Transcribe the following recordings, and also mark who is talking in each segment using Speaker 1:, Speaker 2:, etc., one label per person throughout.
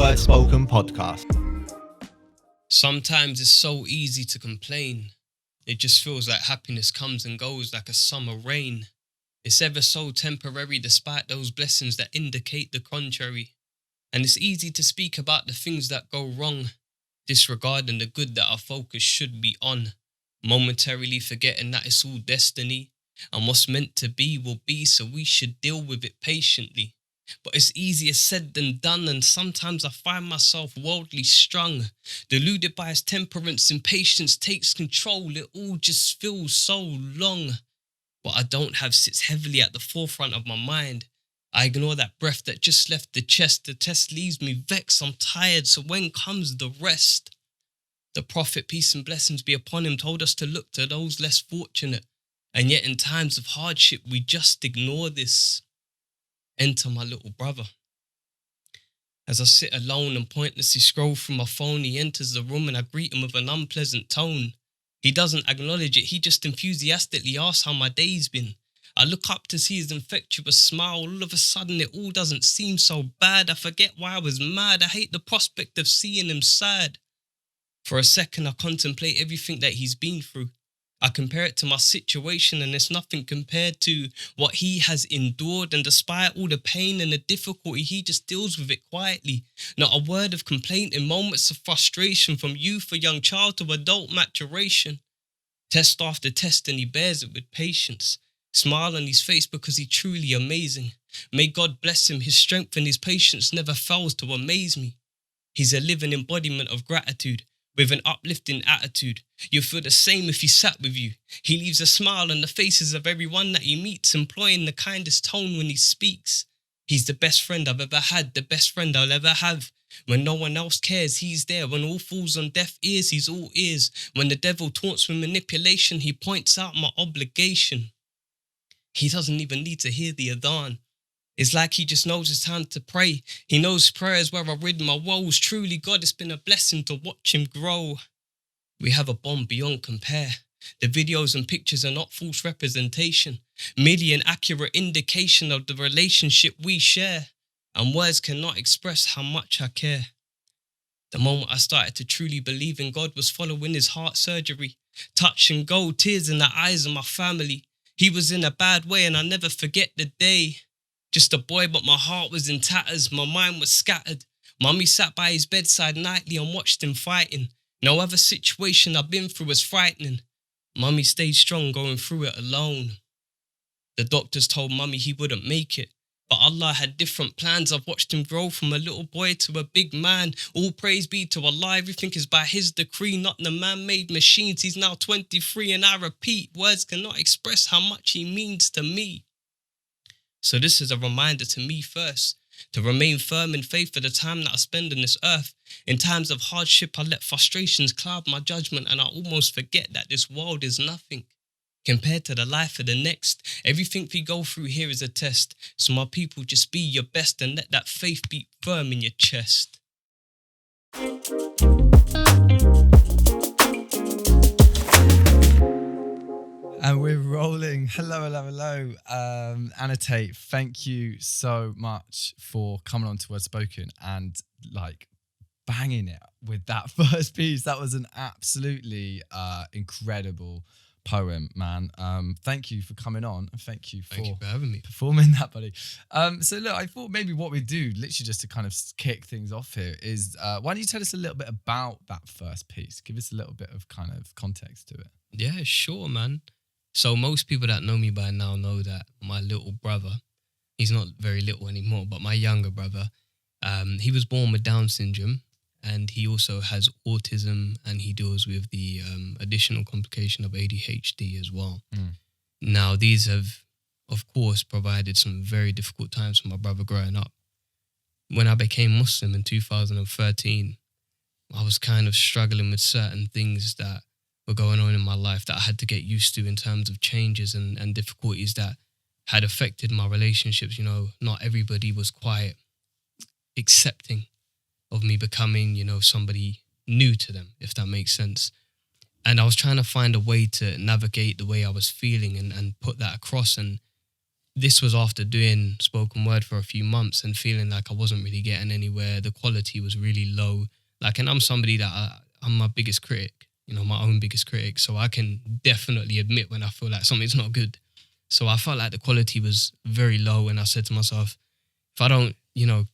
Speaker 1: Outspoken Podcast.
Speaker 2: Sometimes it's so easy to complain. It just feels like happiness comes and goes like a summer rain. It's ever so temporary despite those blessings that indicate the contrary. And it's easy to speak about the things that go wrong, disregarding the good that our focus should be on, momentarily forgetting that it's all destiny, and what's meant to be will be, so we should deal with it patiently. But it's easier said than done, and sometimes I find myself worldly strung, deluded by his temperance. Impatience takes control, it all just feels so long. What I don't have sits heavily at the forefront of my mind. I ignore that breath that just left the chest. The test leaves me vexed, I'm tired, so when comes the rest? The prophet, peace and blessings be upon him, told us to look to those less fortunate, and yet in times of hardship we just ignore this. Enter my little brother. As I sit alone and pointlessly scroll through my phone, he enters the room and I greet him with an unpleasant tone. He doesn't acknowledge it, he just enthusiastically asks how my day's been. I look up to see his infectious smile. All of a sudden it all doesn't seem so bad. I forget why I was mad. I hate the prospect of seeing him sad. For a second I contemplate everything that he's been through. I compare it to my situation and it's nothing compared to what he has endured, and despite all the pain and the difficulty, he just deals with it quietly. Not a word of complaint in moments of frustration, from youth or young child to adult maturation. Test after test and he bears it with patience. Smile on his face because he's truly amazing. May God bless him, his strength and his patience never fails to amaze me. He's a living embodiment of gratitude, with an uplifting attitude. You'll feel the same if he sat with you. He leaves a smile on the faces of everyone that he meets, employing the kindest tone when he speaks. He's the best friend I've ever had, the best friend I'll ever have. When no one else cares, he's there. When all falls on deaf ears, he's all ears. When the devil taunts with manipulation, he points out my obligation. He doesn't even need to hear the adhan. It's like he just knows it's time to pray. He knows prayers where I rid my woes. Truly, God, it's been a blessing to watch him grow. We have a bond beyond compare. The videos and pictures are not false representation, merely an accurate indication of the relationship we share. And words cannot express how much I care. The moment I started to truly believe in God was following his heart surgery. Touch and go, tears in the eyes of my family. He was in a bad way and I'll never forget the day. Just a boy, but my heart was in tatters. My mind was scattered. Mummy sat by his bedside nightly and watched him fighting. No other situation I've been through was frightening. Mummy stayed strong going through it alone. The doctors told Mummy he wouldn't make it, but Allah had different plans. I've watched him grow from a little boy to a big man. All praise be to Allah, everything is by his decree, not the man-made machines. He's now 23 and I repeat, words cannot express how much he means to me. So this is a reminder to me first, to remain firm in faith for the time that I spend on this earth. In times of hardship, I let frustrations cloud my judgment and I almost forget that this world is nothing compared to the life of the next. Everything we go through here is a test. So my people, just be your best and let that faith beat firm in your chest.
Speaker 1: And we're rolling. Hello. Annotate, thank you so much for coming on to Outspoken and banging it with that first piece. That was an absolutely incredible poem, man. Thank you for coming on and thank you for
Speaker 2: having me.
Speaker 1: Performing that, buddy. So look, I thought maybe what we do, literally just to kind of kick things off here, is why don't you tell us a little bit about that first piece? Give us a little bit of kind of context to it.
Speaker 2: Yeah, sure, man. So most people that know me by now know that my little brother, he's not very little anymore, but my younger brother, he was born with Down syndrome and he also has autism and he deals with the additional complication of ADHD as well. Now, these have, of course, provided some very difficult times for my brother growing up. When I became Muslim in 2013, I was kind of struggling with certain things that were going on in my life that I had to get used to in terms of changes and difficulties that had affected my relationships. You know, not everybody was quite accepting of me becoming, somebody new to them, if that makes sense. And I was trying to find a way to navigate the way I was feeling and put that across. And this was after doing spoken word for a few months and feeling like I wasn't really getting anywhere. The quality was really low. Like, and I'm somebody that I'm my biggest critic, you know, my own biggest critic. So I can definitely admit when I feel like something's not good. So I felt like the quality was very low. And I said to myself, if I don't, you know,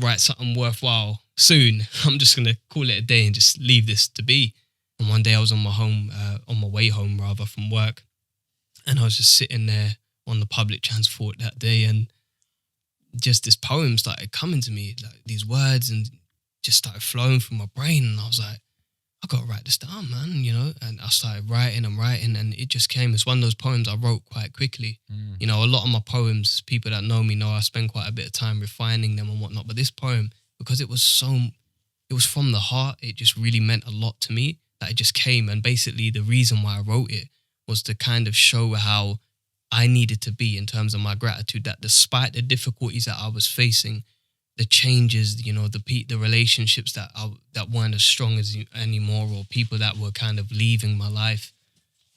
Speaker 2: write something worthwhile soon, I'm just going to call it a day and just leave this to be. And one day I was on my way home rather from work. And I was just sitting there on the public transport that day, and just this poem started coming to me, like these words, and just started flowing through my brain. And I was like, I got to write this down, man, you know? And I started writing, and it just came. It's one of those poems I wrote quite quickly. You know, a lot of my poems, people that know me know I spend quite a bit of time refining them and whatnot. But this poem, because it was from the heart, it just really meant a lot to me, that it just came. And basically the reason why I wrote it was to kind of show how I needed to be in terms of my gratitude, that despite the difficulties that I was facing, the changes, you know, the relationships that weren't as strong as anymore, or people that were kind of leaving my life,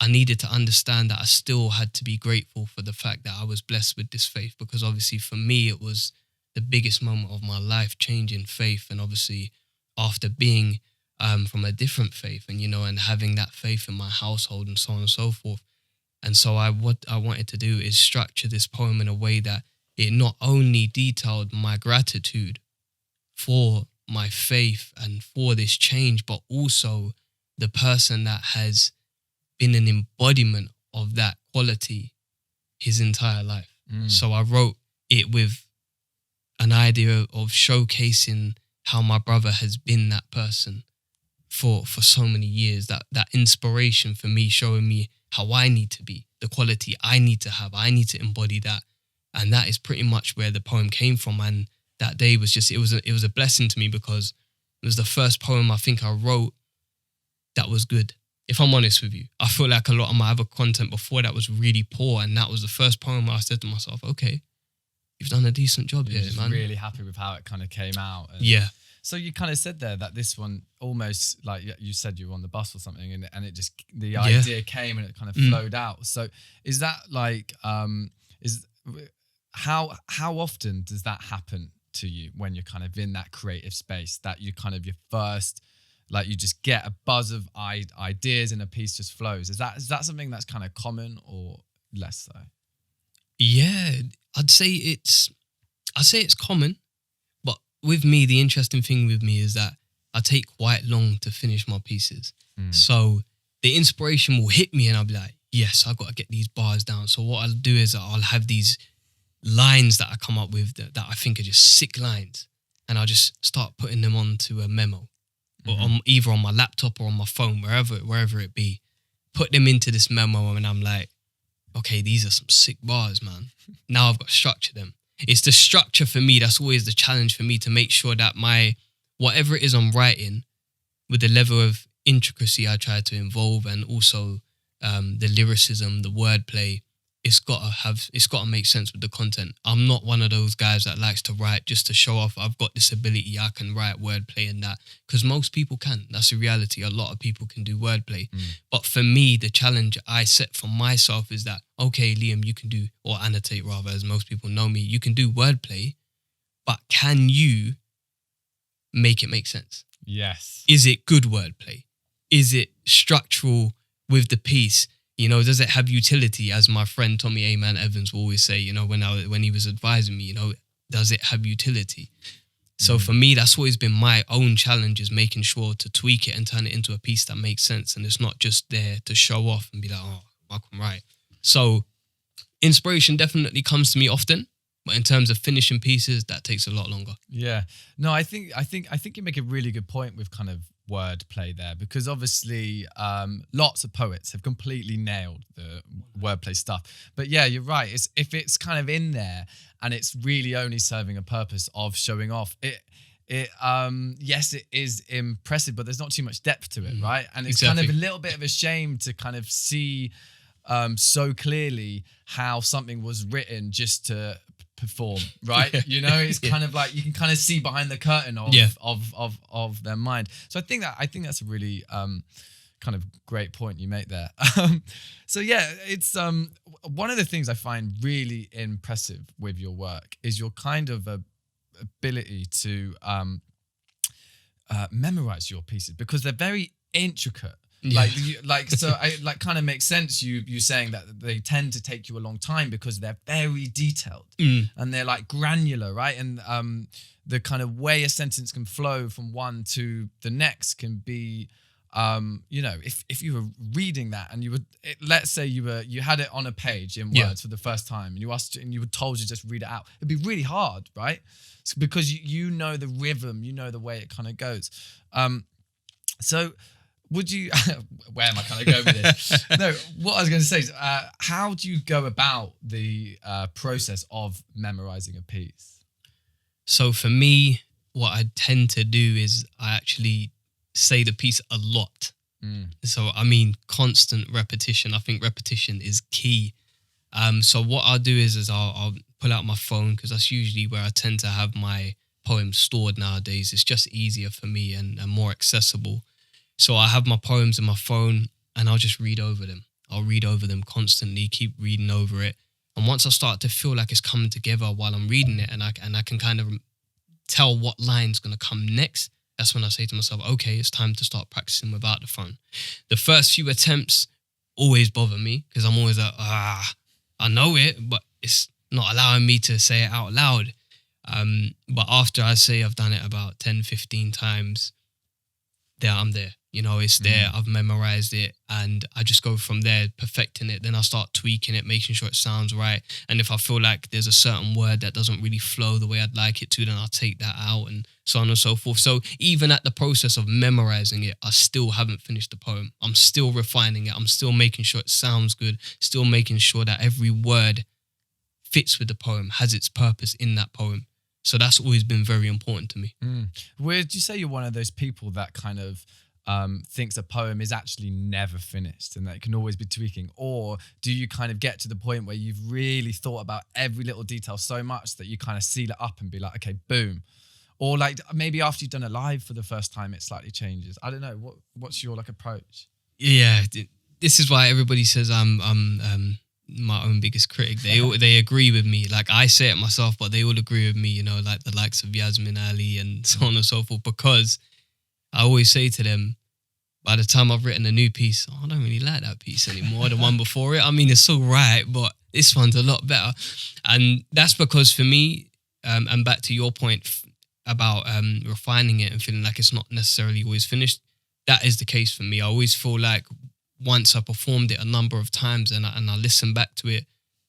Speaker 2: I needed to understand that I still had to be grateful for the fact that I was blessed with this faith, because obviously for me, it was the biggest moment of my life, changing faith. And obviously after being from a different faith, and, you know, and having that faith in my household and so on and so forth. And so what I wanted to do is structure this poem in a way that it not only detailed my gratitude for my faith and for this change, but also the person that has been an embodiment of that quality his entire life. So I wrote it with an idea of showcasing how my brother has been that person for so many years, that inspiration for me, showing me how I need to be, the quality I need to have. I need to embody that. And that is pretty much where the poem came from. And that day was just, it was a blessing to me, because it was the first poem I think I wrote that was good. If I'm honest with you, I feel like a lot of my other content before that was really poor. And that was the first poem where I said to myself, okay, you've done a decent job here, man.
Speaker 1: Really happy with how it kind of came out. And
Speaker 2: yeah.
Speaker 1: So you kind of said there that this one almost, like you said, you were on the bus or something, and it just, the idea came and it kind of flowed out. So is that like, how often does that happen to you when you're kind of in that creative space, that you kind of your first, like you just get a buzz of ideas and a piece just flows? Is that something that's kind of common or less so?
Speaker 2: Yeah, I'd say it's common. With me, the interesting thing with me is that I take quite long to finish my pieces. So the inspiration will hit me and I'll be like, yes, I've got to get these bars down. So what I'll do is I'll have these lines that I come up with that I think are just sick lines. And I'll just start putting them onto a memo, or either on my laptop or on my phone, wherever it be. Put them into this memo and I'm like, okay, these are some sick bars, man. Now I've got to structure them. It's the structure for me that's always the challenge for me, to make sure that whatever it is I'm writing, with the level of intricacy I try to involve, and also the lyricism, the wordplay, it's got to make sense with the content. I'm not one of those guys that likes to write just to show off I've got this ability, I can write wordplay and that, because most people can. That's the reality. A lot of people can do wordplay. But for me, the challenge I set for myself is that, okay, Liam, you can do, or Annotate rather, as most people know me, you can do wordplay, but can you make it make sense?
Speaker 1: Yes.
Speaker 2: Is it good wordplay? Is it structural with the piece? You know, does it have utility? As my friend Tommy A-Man Evans will always say, you know, when he was advising me, you know, does it have utility? So for me, that's always been my own challenge, is making sure to tweak it and turn it into a piece that makes sense. And it's not just there to show off and be like, oh, I can write. So inspiration definitely comes to me often, but in terms of finishing pieces, that takes a lot longer.
Speaker 1: Yeah. No, I think you make a really good point with kind of wordplay there, because obviously lots of poets have completely nailed the wordplay stuff. But yeah, you're right. If it's kind of in there and it's really only serving a purpose of showing off, yes, it is impressive, but there's not too much depth to it, right? And it's kind of a little bit of a shame to kind of see so clearly how something was written just to perform, right? You know, it's kind of like you can kind of see behind the curtain of their mind. So I think that's a really kind of great point you make there. So yeah, it's one of the things I find really impressive with your work is your kind of ability to memorize your pieces, because they're very intricate.
Speaker 2: Yeah.
Speaker 1: So I kind of makes sense you saying that they tend to take you a long time because they're very detailed and they're like granular, right? And the kind of way a sentence can flow from one to the next can be, if you were reading that and let's say you had it on a page in words for the first time, and you were told to just read it out, it'd be really hard, right? It's because you know the rhythm, you know the way it kind of goes. So would you, where am I kind of going with this? No, what I was going to say is, how do you go about the process of memorizing a piece?
Speaker 2: So for me, what I tend to do is I actually say the piece a lot. So, I mean, constant repetition. I think repetition is key. So what I'll do is I'll pull out my phone, because that's usually where I tend to have my poems stored nowadays. It's just easier for me and more accessible. So I have my poems in my phone and I'll just read over them. I'll read over them constantly, keep reading over it. And once I start to feel like it's coming together while I'm reading it, and I can kind of tell what line's going to come next, that's when I say to myself, okay, it's time to start practicing without the phone. The first few attempts always bother me, because I'm always like, I know it, but it's not allowing me to say it out loud. But after I say I've done it about 10, 15 times, I'm there. It's there. I've memorized it, and I just go from there, perfecting it. Then I start tweaking it, making sure it sounds right. And if I feel like there's a certain word that doesn't really flow the way I'd like it to, then I'll take that out, and so on and so forth. So even at the process of memorizing it, I still haven't finished the poem. I'm still refining it. I'm still making sure it sounds good, still making sure that every word fits with the poem, has its purpose in that poem. So that's always been very important to me.
Speaker 1: Would you say you're one of those people that kind of thinks a poem is actually never finished and that it can always be tweaking? Or do you kind of get to the point where you've really thought about every little detail so much that you kind of seal it up and be like, okay, boom? Or like maybe after you've done a live for the first time, it slightly changes. I don't know. What's your like approach?
Speaker 2: Yeah, this is why everybody says I'm my own biggest critic. They agree with me. Like, I say it myself, but they all agree with me, like the likes of Yasmin Ali and so on and so forth, because I always say to them, by the time I've written a new piece, I don't really like that piece anymore, the one before it. I mean, it's all right, but this one's a lot better. And that's because for me, and back to your point about refining it and feeling like it's not necessarily always finished, that is the case for me. I always feel like once I performed it a number of times and I listen back to it,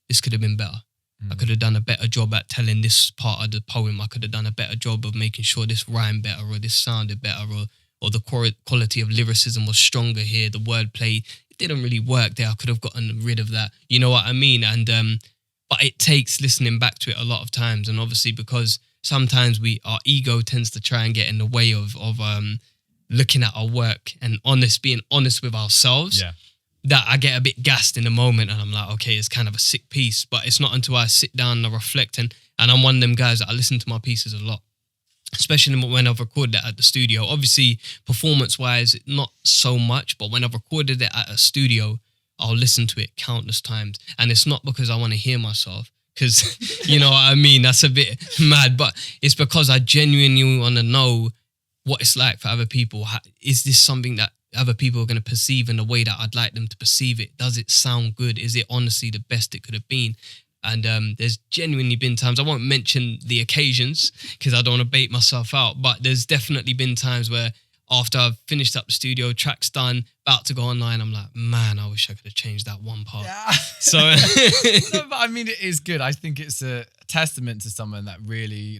Speaker 2: this could have been better. I could have done a better job at telling this part of the poem. I could have done a better job of making sure this rhymed better, or this sounded better, or the quality of lyricism was stronger here. The wordplay, it didn't really work there. I could have gotten rid of that. You know what I mean? And but it takes listening back to it a lot of times. And obviously, because sometimes our ego tends to try and get in the way of looking at our work and being honest with ourselves, that I get a bit gassed in the moment, and I'm like, okay, it's kind of a sick piece. But it's not until I sit down and reflect, and I'm one of them guys that I listen to my pieces a lot, especially when I've recorded it at the studio. Obviously, performance-wise, not so much, but when I've recorded it at a studio, I'll listen to it countless times. And it's not because I want to hear myself, because, you know what I mean, that's a bit mad, but it's because I genuinely want to know what it's like for other people. Is this something that other people are going to perceive in the way that I'd like them to perceive it? Does it sound good? Is it honestly the best it could have been? And there's genuinely been times, I won't mention the occasions because I don't want to bait myself out, but there's definitely been times where after I've finished up the studio, track's done, about to go online, I'm like, man, I wish I could have changed that one part.
Speaker 1: Yeah.
Speaker 2: So,
Speaker 1: no, but I mean, it is good. I think it's a testament to someone that really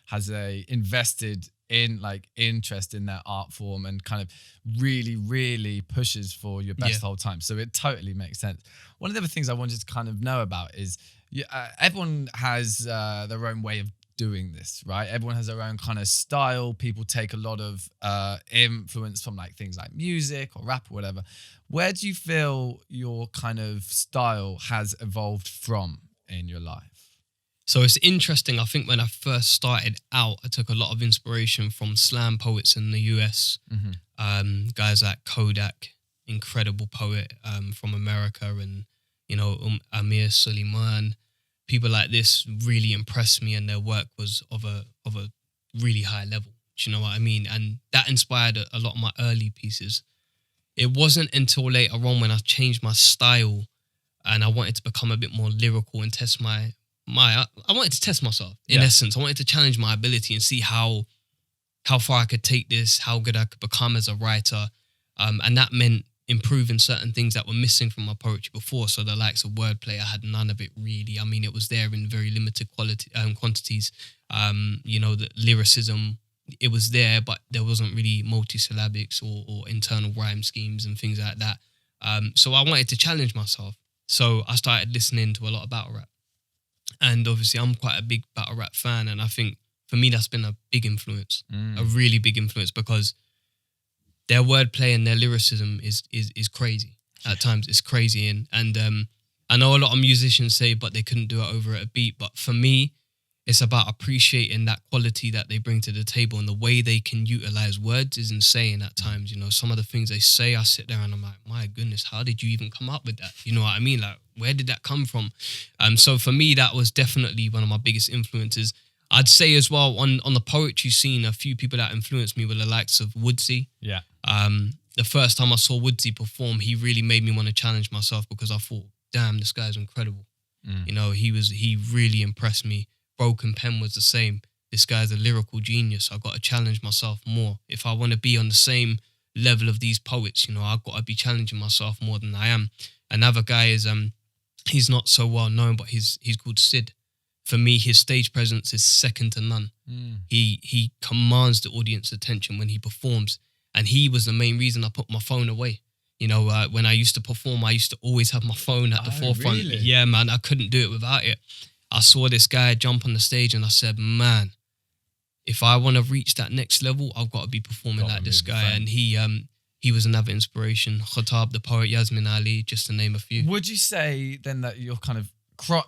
Speaker 1: has a invested in interest in their art form and kind of really, really pushes for your best the whole time. So it totally makes sense. One of the other things I wanted to kind of know about is everyone has their own way of doing this, right? Everyone has their own kind of style. People take a lot of influence from things like music or rap or whatever. Where do you feel your kind of style has evolved from in your life?
Speaker 2: So it's interesting. I think when I first started out, I took a lot of inspiration from slam poets in the US, guys like Kodak, incredible poet from America, and Amir Suleiman. People like this really impressed me, and their work was of a really high level. Do you know what I mean? And that inspired a lot of my early pieces. It wasn't until later on when I changed my style and I wanted to become a bit more lyrical and test I wanted to test myself, in essence. I wanted to challenge my ability and see how far I could take this, how good I could become as a writer. And that meant improving certain things that were missing from my poetry before. So the likes of wordplay, I had none of it really. I mean, it was there in very limited quantities. The lyricism, it was there, but there wasn't really multisyllabics or internal rhyme schemes and things like that. So I wanted to challenge myself. So I started listening to a lot of battle rap. And obviously I'm quite a big battle rap fan. And I think for me, that's been a big influence, a really big influence, because their wordplay and their lyricism is crazy. At times it's crazy. And I know a lot of musicians say, but they couldn't do it over at a beat. But for me, it's about appreciating that quality that they bring to the table, and the way they can utilize words is insane at times. Some of the things they say, I sit there and I'm like, my goodness, how did you even come up with that? You know what I mean? Like, where did that come from? So for me, that was definitely one of my biggest influences. I'd say as well, on the poetry scene, a few people that influenced me were the likes of Woodsy.
Speaker 1: Yeah.
Speaker 2: The first time I saw Woodsy perform, he really made me want to challenge myself, because I thought, damn, this guy's incredible. He really impressed me. Broken Pen was the same. This guy's a lyrical genius. I've got to challenge myself more. If I want to be on the same level of these poets, I've got to be challenging myself more than I am. Another guy is, he's not so well known, but he's called Sid. For me, his stage presence is second to none. He commands the audience attention when he performs. And he was the main reason I put my phone away. When I used to perform, I used to always have my phone at the forefront.
Speaker 1: Really?
Speaker 2: Yeah, man, I couldn't do it without it. I saw this guy jump on the stage and I said, man, if I want to reach that next level, I've got to be performing like this guy. And he was another inspiration. Khatab, the poet, Yasmin Ali, just to name a few.
Speaker 1: Would you say then that your kind of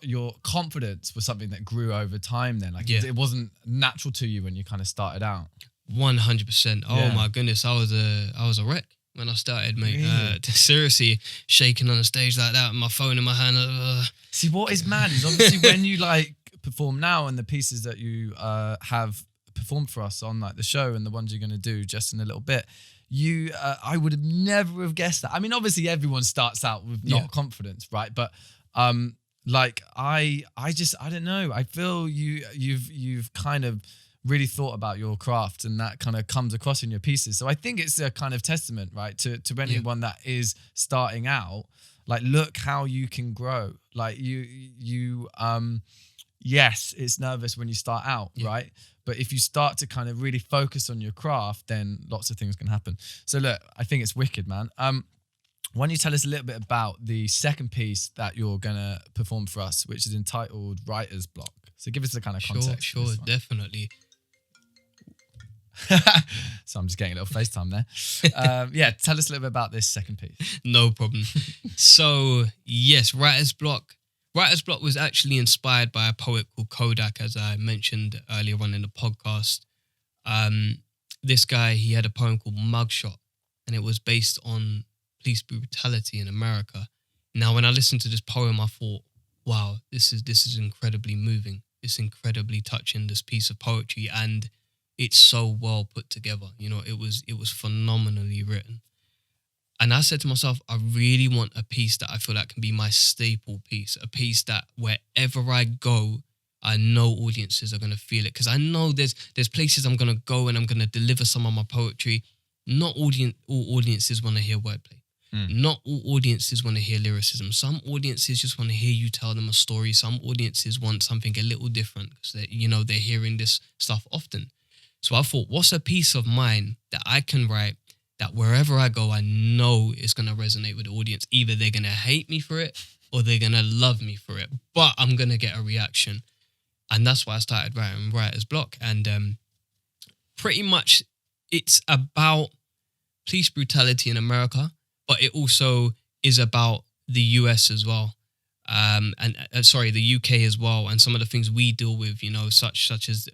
Speaker 1: your confidence was something that grew over time then? Like it wasn't natural to you when you kind of started out?
Speaker 2: 100%. Oh my goodness, I was a wreck when I started, mate.
Speaker 1: Really?
Speaker 2: Seriously, shaking on the stage like that, with my phone in my hand.
Speaker 1: See, what is mad is obviously when you like perform now, and the pieces that you have performed for us on like the show and the ones you're going to do just in a little bit, I would have never have guessed that. I mean, obviously everyone starts out with not confidence, right? But like I don't know. I feel you've kind of really thought about your craft, and that kind of comes across in your pieces. So I think it's a kind of testament, right, to anyone that is starting out. Like, look how you can grow. Like yes, it's nervous when you start out, right? But if you start to kind of really focus on your craft, then lots of things can happen. So look, I think it's wicked, man. Why don't you tell us a little bit about the second piece that you're going to perform for us, which is entitled Writer's Block. So give us the kind of context.
Speaker 2: Sure, definitely.
Speaker 1: So I'm just getting a little FaceTime there. Tell us a little bit about this second piece.
Speaker 2: No problem. So, yes, Writer's Block. Writer's Block was actually inspired by a poet called Kodak, as I mentioned earlier on in the podcast. This guy, he had a poem called Mugshot, and it was based on police brutality in America. Now, when I listened to this poem, I thought, wow, this is incredibly moving. It's incredibly touching, this piece of poetry, and it's so well put together. It was phenomenally written. And I said to myself, I really want a piece that I feel like can be my staple piece, a piece that wherever I go, I know audiences are going to feel it. Because I know there's places I'm going to go and I'm going to deliver some of my poetry. Not all audiences want to hear wordplay. Not all audiences want to hear lyricism. Some audiences just want to hear you tell them a story. Some audiences want something a little different because they're hearing this stuff often. So I thought, what's a piece of mine that I can write that wherever I go, I know it's going to resonate with the audience. Either they're going to hate me for it or they're going to love me for it, but I'm going to get a reaction. And that's why I started writing Writer's Block. And pretty much it's about police brutality in America, but it also is about the US as well. The UK as well. And some of the things we deal with, such as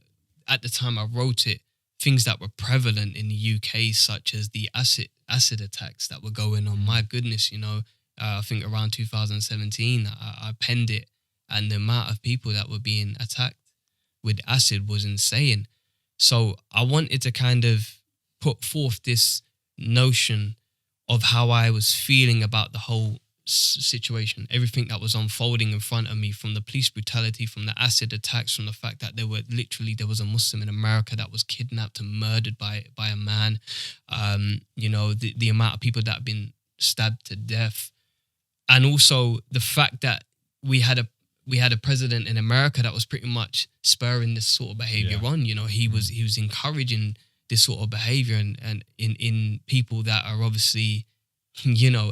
Speaker 2: at the time I wrote it, things that were prevalent in the UK, such as the acid attacks that were going on. My goodness, I think around 2017, I penned it, and the amount of people that were being attacked with acid was insane. So I wanted to kind of put forth this notion of how I was feeling about the whole situation, everything that was unfolding in front of me, from the police brutality, from the acid attacks, from the fact that there was a Muslim in America that was kidnapped and murdered by a man, the amount of people that have been stabbed to death, and also the fact that we had a president in America that was pretty much spurring this sort of behavior on. He was encouraging this sort of behavior and in people that are obviously,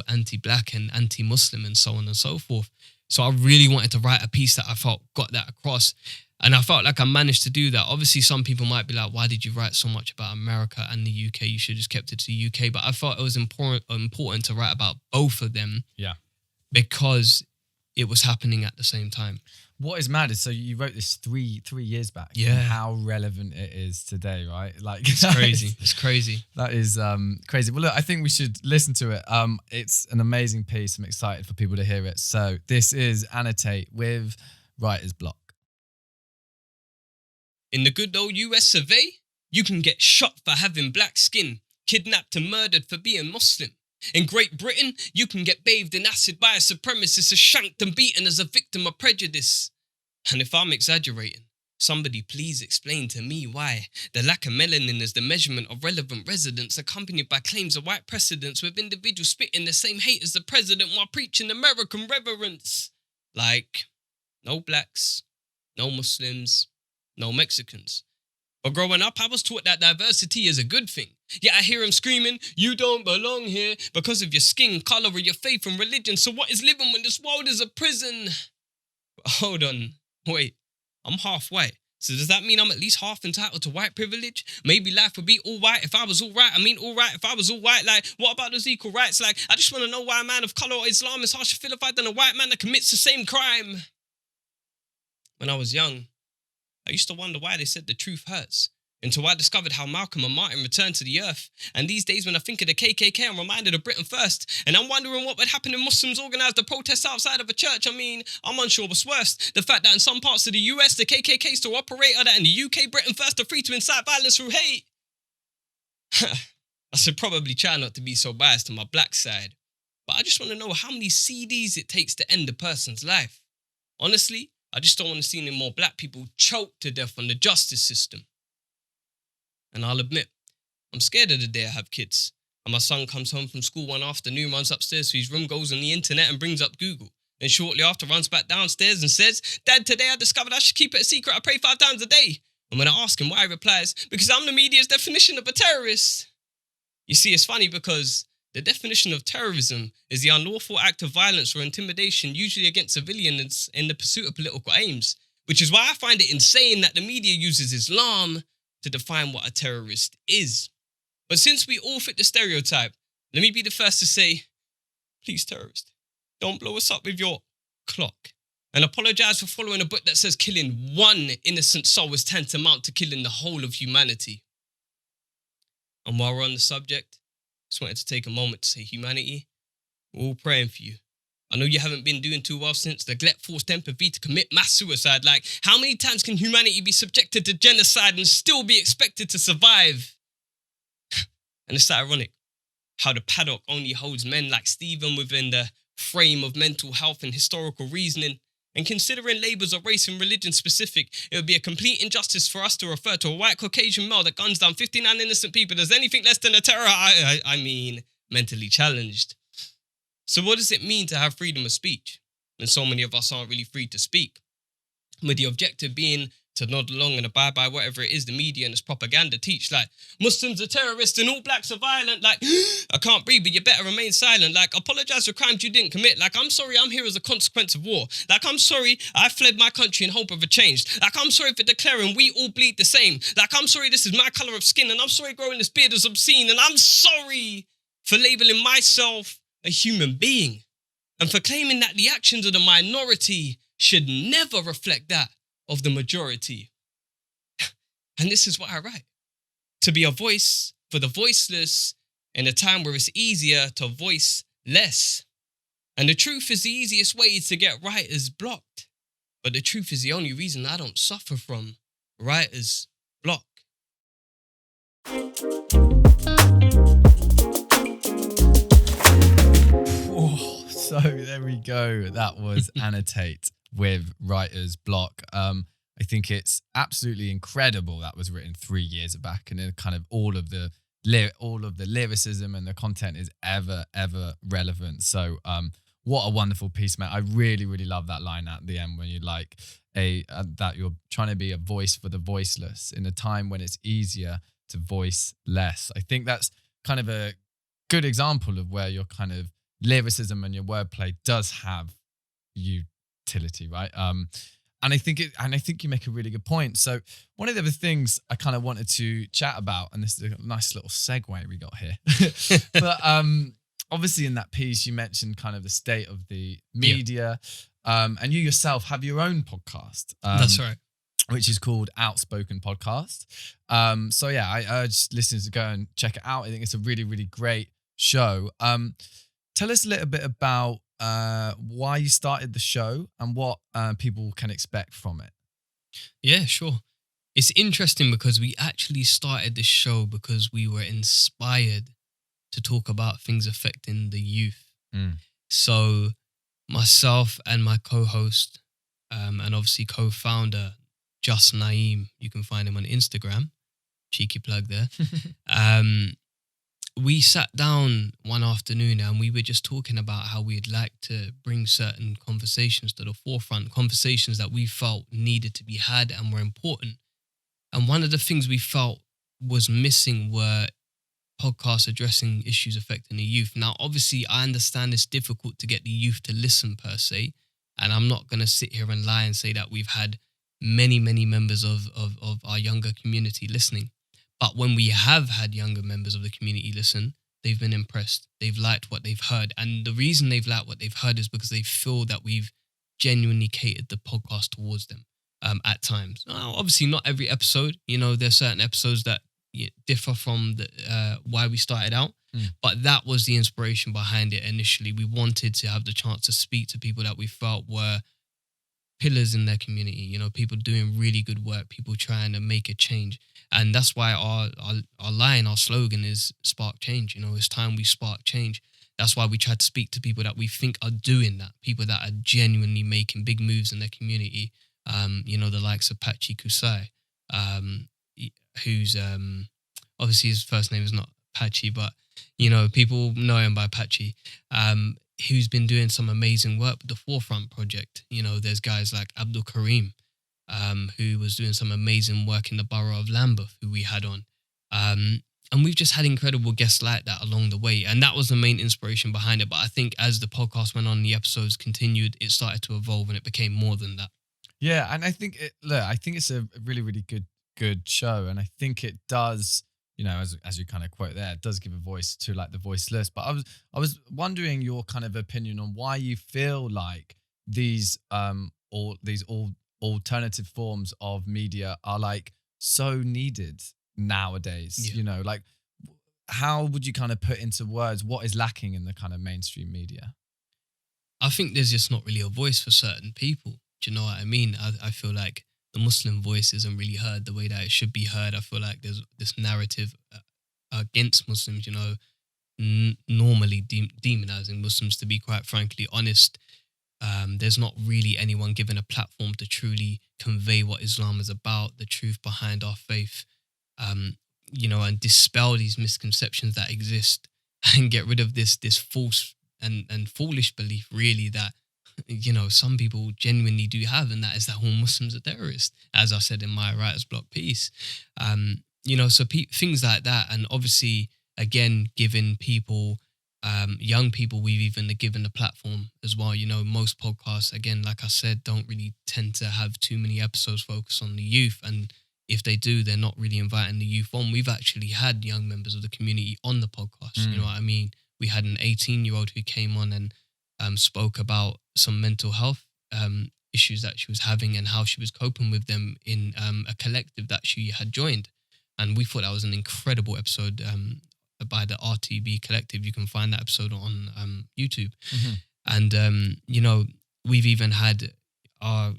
Speaker 2: anti-black and anti-Muslim and so on and so forth. So I really wanted to write a piece that I felt got that across. And I felt like I managed to do that. Obviously, some people might be like, why did you write so much about America and the UK? You should have just kept it to the UK. But I felt it was important to write about both of them. Yeah. Because it was happening at the same time.
Speaker 1: What is mad is, so you wrote this three years back.
Speaker 2: Yeah.
Speaker 1: And how relevant it is today, right? Like,
Speaker 2: it's crazy. It's crazy.
Speaker 1: That is crazy. Well, look, I think we should listen to it. It's an amazing piece. I'm excited for people to hear it. So this is Annotate with Writer's Block.
Speaker 2: In the good old US of A, you can get shot for having black skin, kidnapped and murdered for being Muslim. In Great Britain, you can get bathed in acid by a supremacist, or shanked and beaten as a victim of prejudice. And if I'm exaggerating, somebody please explain to me why the lack of melanin is the measurement of relevant residents, accompanied by claims of white precedents, with individuals spitting the same hate as the president while preaching American reverence. Like, no blacks, no Muslims, no Mexicans. But growing up, I was taught that diversity is a good thing. Yet I hear him screaming, you don't belong here because of your skin, colour, or your faith and religion. So what is living when this world is a prison? But hold on, wait, I'm half white. So does that mean I'm at least half entitled to white privilege? Maybe life would be all right if I was all right. I mean, all right if I was all white. Like, what about those equal rights? Like, I just want to know why a man of colour or Islam is harsher vilified than a white man that commits the same crime. When I was young, I used to wonder why they said the truth hurts, until I discovered how Malcolm and Martin returned to the earth. And these days when I think of the KKK, I'm reminded of Britain First. And I'm wondering what would happen if Muslims organised a protest outside of a church. I mean, I'm unsure what's worse. The fact that in some parts of the US, the KKK still operate, or that in the UK, Britain First are free to incite violence through hate. I should probably try not to be so biased to my black side. But I just want to know how many CDs it takes to end a person's life. Honestly, I just don't want to see any more black people choked to death on the justice system. And I'll admit, I'm scared of the day I have kids. And my son comes home from school one afternoon, runs upstairs to his room, goes on the internet and brings up Google. Then shortly after runs back downstairs and says, Dad, today I discovered I should keep it a secret. I pray 5 times a day. And when I ask him why, he replies, because I'm the media's definition of a terrorist. You see, it's funny because the definition of terrorism is the unlawful act of violence or intimidation, usually against civilians in the pursuit of political aims, which is why I find it insane that the media uses Islam to define what a terrorist is. But since we all fit the stereotype, let me be the first to say, please, terrorist, don't blow us up with your clock. And apologise for following a book that says killing one innocent soul is tantamount to killing the whole of humanity. And while we're on the subject, just wanted to take a moment to say, humanity, we're all praying for you. I know you haven't been doing too well since neglect forced empathy to commit mass suicide. Like, how many times can humanity be subjected to genocide and still be expected to survive? And it's ironic how the paddock only holds men like Stephen within the frame of mental health and historical reasoning. And considering labels of race and religion specific, it would be a complete injustice for us to refer to a white Caucasian male that guns down 59 innocent people as anything less than a terror, I mean, mentally challenged. So what does it mean to have freedom of speech? And so many of us aren't really free to speak. With the objective being to nod along and abide by whatever it is the media and its propaganda teach. Like, Muslims are terrorists and all blacks are violent. Like, I can't breathe, but you better remain silent. Like, apologise for crimes you didn't commit. Like, I'm sorry I'm here as a consequence of war. Like, I'm sorry I fled my country in hope of a change. Like, I'm sorry for declaring we all bleed the same. Like, I'm sorry this is my colour of skin, and I'm sorry growing this beard is obscene, and I'm sorry for labelling myself a human being, and for claiming that the actions of the minority should never reflect that of the majority. And this is what I write. to be a voice for the voiceless in a time where it's easier to voice less. And the truth is the easiest way to get writers blocked. But the truth is the only reason I don't suffer from writer's block.
Speaker 1: Oh, so there we go. That was Annotate with writer's block. I think it's absolutely incredible that was written 3 years back, and then kind of all of the lyricism and the content is ever relevant. So what a wonderful piece, mate. I really love that line at the end when you're like that you're trying to be a voice for the voiceless in a time when it's easier to voice less. I think that's kind of a good example of where your kind of lyricism and your wordplay does have utility, right? And I think you make a really good point. So one of the other things I kind of wanted to chat about, and this is a nice little segue we got here, but obviously in that piece you mentioned kind of the state of the media, and you yourself have your own podcast.
Speaker 2: That's right.
Speaker 1: Which is called Outspoken Podcast. So yeah, I urge listeners to go and check it out. I think it's a really great show. Tell us a little bit about why you started the show and what people can expect from it.
Speaker 2: Yeah, sure. It's interesting because we actually started the show because we were inspired to talk about things affecting the youth. So myself and my co-host and obviously co-founder, Just Naeem, you can find him on Instagram. Cheeky plug there. We sat down one afternoon and we were just talking about how we'd like to bring certain conversations to the forefront, conversations that we felt needed to be had and were important. And one of the things we felt was missing were podcasts addressing issues affecting the youth. Now, obviously, I understand it's difficult to get the youth to listen per se, and I'm not going to sit here and lie and say that we've had many members of our younger community listening. But when we have had younger members of the community listen, they've been impressed. They've liked what they've heard. And the reason they've liked what they've heard is because they feel that we've genuinely catered the podcast towards them at times. Now, obviously, not every episode. You know, there's certain episodes that differ from why we started out. But that was the inspiration behind it initially. We wanted to have the chance to speak to people that we felt were pillars in their community, you know, people doing really good work, people trying to make a change. And that's why our line, our slogan is spark change. You know, it's time we spark change. That's why we try to speak to people that we think are doing that, people that are genuinely making big moves in their community. You know, the likes of Pachi Kusai, who's obviously his first name is not Pachi, but, you know, people know him by Pachi. Who's been doing some amazing work with the Forefront Project. You know, there's guys like Abdul Kareem, who was doing some amazing work in the borough of Lambeth, who we had on. And we've just had incredible guests like that along the way. And that was the main inspiration behind it. But I think as the podcast went on, the episodes continued, it started to evolve and it became more than that.
Speaker 1: Yeah, and I think it's a really good show. And I think it does, you know, as you kind of quote there, it does give a voice to like the voiceless. But I was wondering your kind of opinion on why you feel like these alternative forms of media are like so needed nowadays.
Speaker 2: Yeah.
Speaker 1: You know, like how would you kind of put into words what is lacking in the kind of mainstream media?
Speaker 2: I think there's just not really a voice for certain people. Do you know what I mean? I feel like the Muslim voice isn't really heard the way that it should be heard. I feel like there's this narrative against Muslims, you know, normally demonizing Muslims, to be quite frankly honest. There's not really anyone given a platform to truly convey what Islam is about, the truth behind our faith, you know, and dispel these misconceptions that exist and get rid of this false and foolish belief, really, that, you know, some people genuinely do have, and that is that all Muslims are terrorists, as I said in my writer's block piece. You know, so things like that. And obviously, again, giving people, young people, we've even given the platform as well. You know, most podcasts, again, like I said, don't really tend to have too many episodes focused on the youth. And if they do, they're not really inviting the youth on. We've actually had young members of the community on the podcast. You know what I mean? We had an 18-year-old who came on and spoke about some mental health issues that she was having and how she was coping with them in a collective that she had joined. And we thought that was an incredible episode by the RTB Collective. You can find that episode on YouTube. And, you know, we've even had our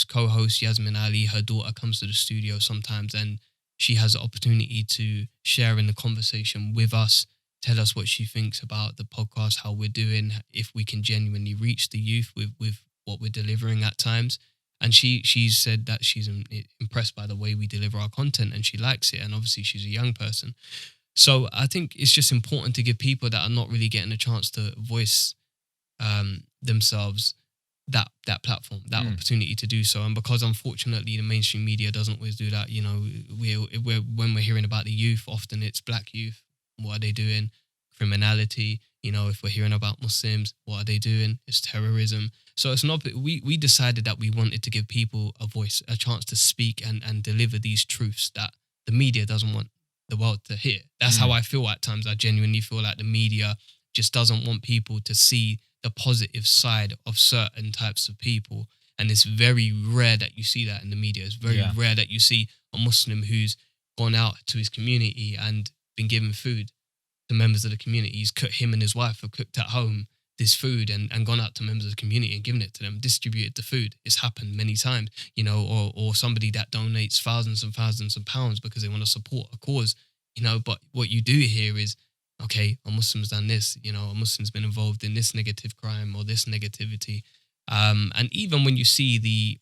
Speaker 2: co-host Yasmin Ali, her daughter comes to the studio sometimes, and she has the opportunity to share in the conversation with us, tell us what she thinks about the podcast, how we're doing, if we can genuinely reach the youth with what we're delivering at times. And she said that she's impressed by the way we deliver our content and she likes it. And obviously she's a young person. So I think it's just important to give people that are not really getting a chance to voice themselves that platform, that opportunity to do so. And because unfortunately the mainstream media doesn't always do that, you know, when we're hearing about the youth, often it's black youth. What are they doing? Criminality. You know, if we're hearing about Muslims, what are they doing? It's terrorism. So it's not. We decided that we wanted to give people a voice, a chance to speak and deliver these truths that the media doesn't want the world to hear. That's how I feel at times. I genuinely feel like the media just doesn't want people to see the positive side of certain types of people. And it's very rare that you see that in the media. It's very rare that you see a Muslim who's gone out to his community and been given food to members of the community. Him and his wife have cooked at home this food and gone out to members of the community and given it to them, distributed the food. It's happened many times, you know, or somebody that donates thousands and thousands of pounds because they want to support a cause, you know. But what you do here is, okay, a Muslim's done this, you know, a Muslim's been involved in this negative crime or this negativity. And even when you see the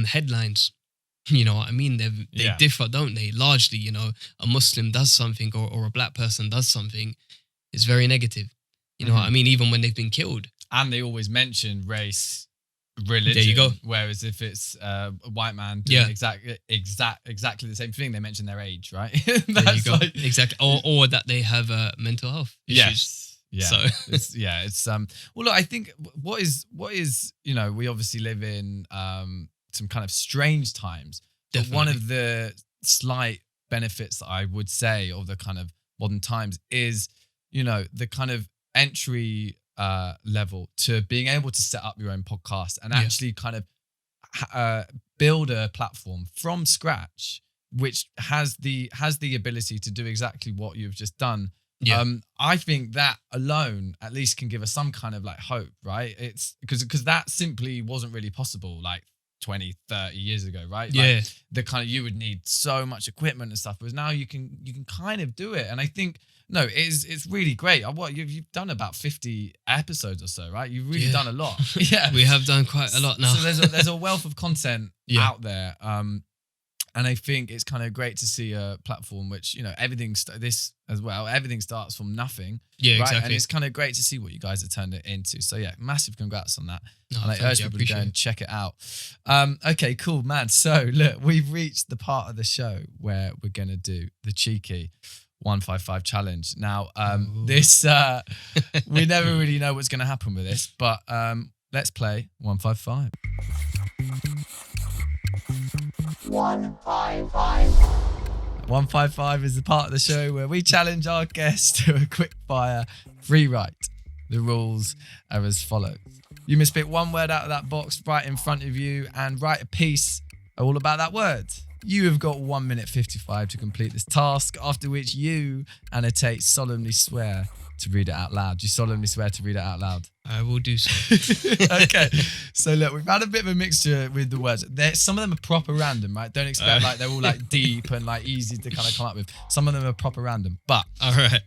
Speaker 2: headlines, you know what I mean? They differ, don't they? Largely, you know, a Muslim does something or a black person does something, it's very negative. You know what I mean? Even when they've been killed.
Speaker 1: And they always mention race, religion.
Speaker 2: There you go.
Speaker 1: Whereas if it's a white man doing exactly the same thing, they mention their age, right?
Speaker 2: There you go. Exactly. Or that they have mental health issues.
Speaker 1: Yes. Yeah. So it's well, look, I think what is you know, we obviously live in some kind of strange times. Definitely. But one of the slight benefits that I would say of the kind of modern times is, you know, the kind of entry level to being able to set up your own podcast and actually kind of build a platform from scratch, which has the ability to do exactly what you've just done. I think that alone at least can give us some kind of like hope, right? It's because that simply wasn't really possible like 20, 30 years ago, right? Like the kind of, you would need so much equipment and stuff, whereas now you can kind of do it. And I think, no, it's really great. What you've done about 50 episodes or so, right? You've really done a lot.
Speaker 2: We have done quite a lot now.
Speaker 1: So there's a wealth of content out there. And I think it's kind of great to see a platform which, you know, everything starts from nothing.
Speaker 2: Yeah,
Speaker 1: right?
Speaker 2: exactly.
Speaker 1: And it's kind of great to see what you guys have turned it into. So yeah, massive congrats on that. And I urge people to go and check it out. Okay, cool, man. So look, we've reached the part of the show where we're going to do the cheeky 155 challenge. Now, this, we never really know what's going to happen with this, but let's play 155. 155 is the part of the show where we challenge our guests to a quick fire free write. The rules are as follows. You must pick one word out of that box right in front of you and write a piece all about that word. You have got 1 minute 55 to complete this task, after which you, Annotate, solemnly swear to read it out loud. Do you solemnly swear to read it out loud?
Speaker 2: I will do so.
Speaker 1: Okay. So look, we've had a bit of a mixture with the words. Some of them are proper random, right? Don't expect like they're all like deep and like easy to kind of come up with. Some of them are proper random. But
Speaker 2: all right.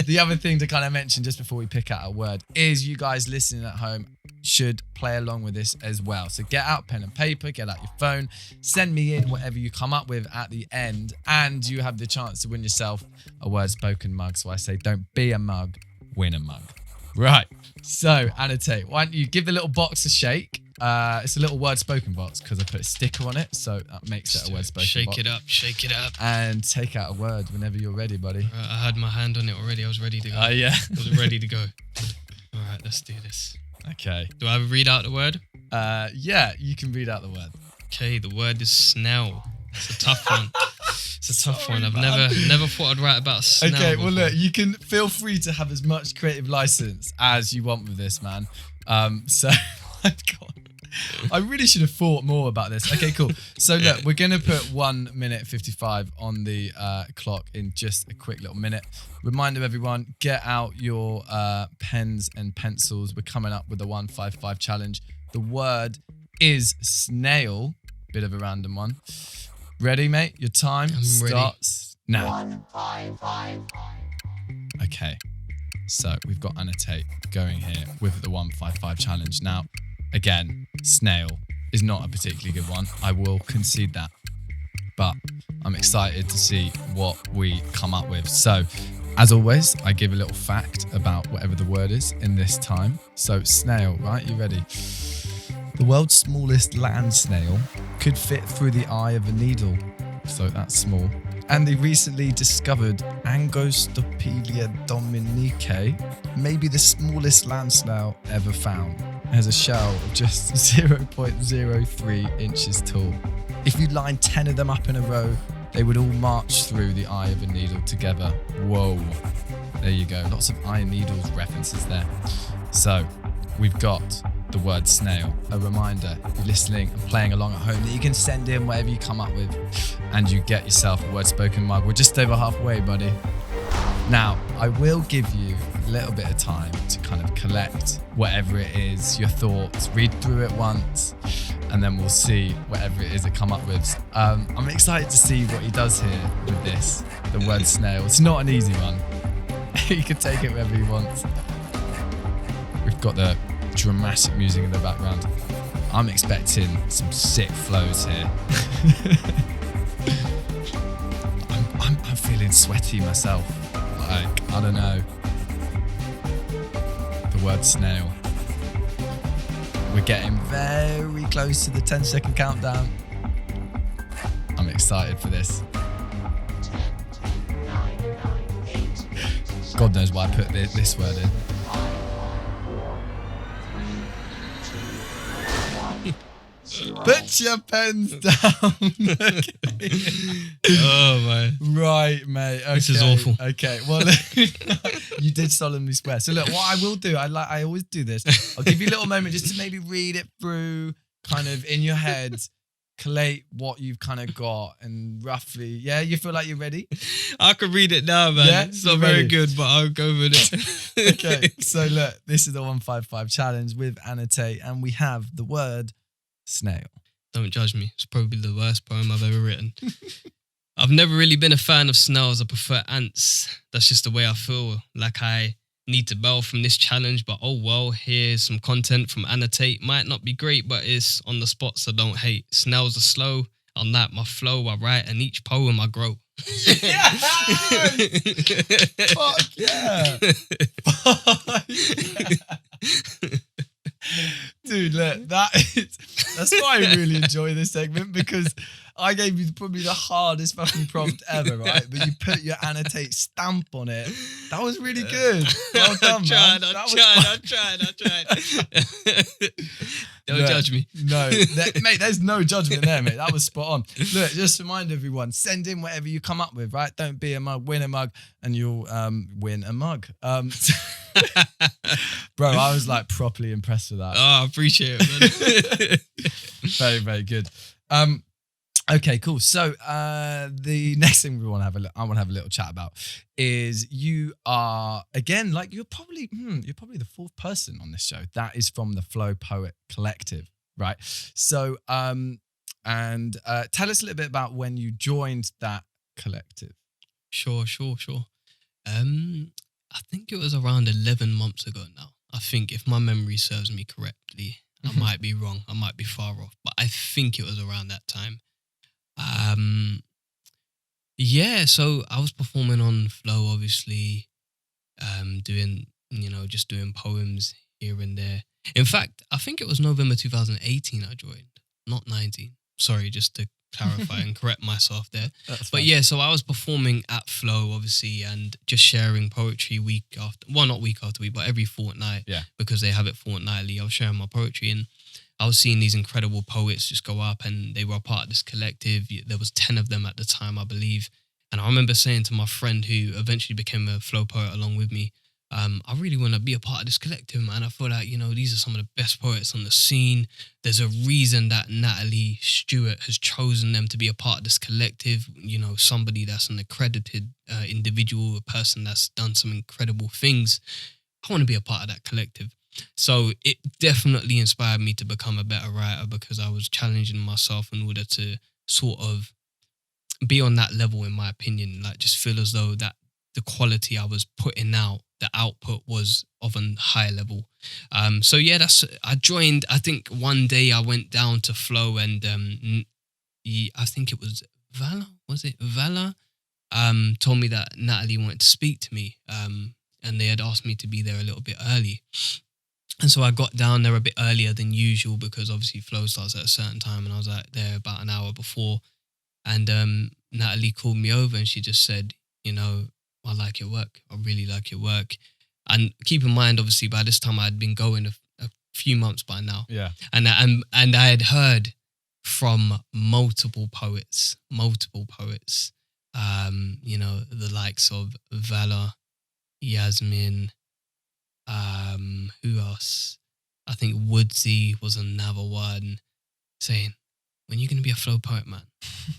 Speaker 1: The other thing to kind of mention just before we pick out a word is you guys listening at home should play along with this as well. So get out pen and paper, get out your phone, send me in whatever you come up with at the end, and you have the chance to win yourself a word spoken mug. So I say, don't be a mug, win a mug. Right. So Annotate, why don't you give the little box a shake? It's a little word spoken box because I put a sticker on it, so that makes it a word spoken box.
Speaker 2: Shake it up.
Speaker 1: And take out a word whenever you're ready, buddy.
Speaker 2: I had my hand on it already. I was ready to go.
Speaker 1: Yeah.
Speaker 2: I was ready to go. All right, let's do this.
Speaker 1: Okay.
Speaker 2: Do I read out the word?
Speaker 1: Yeah, you can read out the word.
Speaker 2: Okay, the word is snail. It's a tough one. It's a tough one. I've never thought I'd write about snail.
Speaker 1: Okay,
Speaker 2: before.
Speaker 1: well look, you can feel free to have as much creative license as you want with this, man. So I've got I really should have thought more about this. Okay, cool. So look, we're going to put 1 minute 55 on the clock in just a quick little minute. Reminder, everyone, get out your pens and pencils. We're coming up with the 155 challenge. The word is snail. Bit of a random one. Ready, mate? Your time starts now. 155. Okay. So we've got Annotate going here with the 155 challenge. Now, again, snail is not a particularly good one. I will concede that. But I'm excited to see what we come up with. So, as always, I give a little fact about whatever the word is in this time. So, snail, right? You ready? The world's smallest land snail could fit through the eye of a needle. So that's small. And the recently discovered Angostopelia dominicae may be the smallest land snail ever found. It has a shell of just 0.03 inches tall. If you line 10 of them up in a row, they would all march through the eye of a needle together. Whoa. There you go. Lots of eye needles references there. So we've got the word snail. A reminder, if you're listening and playing along at home, that you can send in whatever you come up with and you get yourself a Word Spoken mug. We're just over halfway, buddy. Now, I will give you a little bit of time to kind of collect whatever it is, your thoughts, read through it once, and then we'll see whatever it is that come up with. I'm excited to see what he does here with this, the word snail. It's not an easy one. He can take it wherever he wants. We've got the dramatic music in the background. I'm expecting some sick flows here. I'm feeling sweaty myself. Like, I don't know. The word snail. We're getting very close to the 10-second countdown. I'm excited for this. God knows why I put this word in. Put your pens down. Okay.
Speaker 2: Oh, man.
Speaker 1: Right, mate. Okay.
Speaker 2: This is awful.
Speaker 1: Okay. Well, you did solemnly swear. So look, what I will do, I always do this. I'll give you a little moment just to maybe read it through, kind of in your head, collate what you've kind of got, and roughly, yeah, you feel like you're ready?
Speaker 2: I could read it now, man.
Speaker 1: Yeah?
Speaker 2: It's not very good, but I'll go with it.
Speaker 1: Okay. So look, this is the 155 challenge with Annotate, and we have the word snail.
Speaker 2: Don't judge me. It's probably the worst poem I've ever written. I've never really been a fan of snails. I prefer ants. That's just the way I feel. Like I need to bail from this challenge, but oh well, here's some content from Annotate. Might not be great, but it's on the spot, so don't hate. Snails are slow. I'll nap my flow. I write, and each poem I grow.
Speaker 1: Yes! Fuck yeah! Fuck yeah! Dude, look, that's why I really enjoy this segment, because I gave you probably the hardest fucking prompt ever, right? But you put your Annotate stamp on it. That was really good. Well done, man.
Speaker 2: I tried. Don't judge me.
Speaker 1: No, mate, there's no judgment there, mate. That was spot on. Look, just remind everyone, send in whatever you come up with, right? Don't be a mug, win a mug, and you'll win a mug. Bro, I was like properly impressed with that.
Speaker 2: Oh, I appreciate it, man.
Speaker 1: Very, very good. Okay, cool. So the next thing I want to have a little chat about is you are, again, like you're probably the fourth person on this show that is from the Flo-poet Collective, right? So tell us a little bit about when you joined that collective.
Speaker 2: Sure. I think it was around 11 months ago now. I think if my memory serves me correctly, I might be wrong. I might be far off, but I think it was around that time. So I was performing on Flow, obviously, doing poems here and there. In fact, I think it was November 2018 I joined, not 19. Sorry, just to clarify and correct myself there. But yeah, so I was performing at Flow, obviously, and just sharing poetry not week after week, but every fortnight, because they have it fortnightly. I was sharing my poetry, and I was seeing these incredible poets just go up, and they were a part of this collective. There was 10 of them at the time, I believe. And I remember saying to my friend who eventually became a Flow poet along with me, I really want to be a part of this collective, man. I feel like, these are some of the best poets on the scene. There's a reason that Natalie Stewart has chosen them to be a part of this collective. Somebody that's an accredited individual, a person that's done some incredible things. I want to be a part of that collective. So it definitely inspired me to become a better writer, because I was challenging myself in order to sort of be on that level, in my opinion. Like, just feel as though that the quality I was putting out, the output was of a high level. So yeah, I joined. I think one day I went down to Flo, and I think it was Vala. Was it Vala? Told me that Natalie wanted to speak to me, and they had asked me to be there a little bit early. And so I got down there a bit earlier than usual, because obviously Flo starts at a certain time, and I was like there about an hour before. And Natalie called me over, and she just said, I like your work. I really like your work. And keep in mind, obviously, by this time I had been going a few months by now.
Speaker 1: Yeah.
Speaker 2: And I had heard from multiple poets, the likes of Vala, Yasmin, who else? I think Woodsy was another one, saying, when are you going to be a Flo poet, man?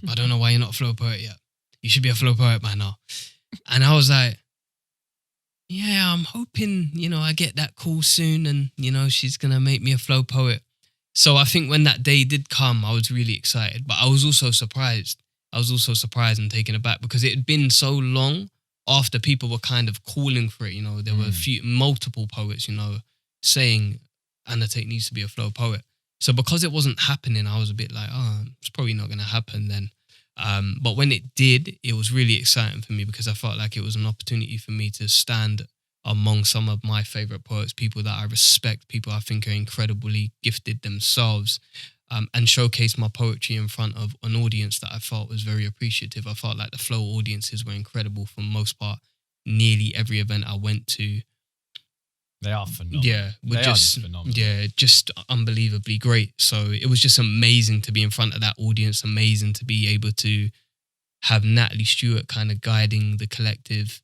Speaker 2: I don't know why you're not a Flo poet yet. You should be a Flo poet by now. And I was like, yeah, I'm hoping, I get that call soon, and, she's going to make me a Flo poet. So I think when that day did come, I was really excited, but I was also surprised. And taken aback, because it had been so long after people were kind of calling for it. There were multiple poets, saying Annotate needs to be a Flo poet. So because it wasn't happening, I was a bit like, it's probably not going to happen then. But when it did, it was really exciting for me, because I felt like it was an opportunity for me to stand among some of my favorite poets, people that I respect, people I think are incredibly gifted themselves, and showcase my poetry in front of an audience that I felt was very appreciative. I felt like the Flow audiences were incredible for the most part. Nearly every event I went to,
Speaker 1: they are phenomenal.
Speaker 2: Yeah,
Speaker 1: they are just phenomenal.
Speaker 2: Yeah, just unbelievably great. So it was just amazing to be in front of that audience, amazing to be able to have Natalie Stewart kind of guiding the collective.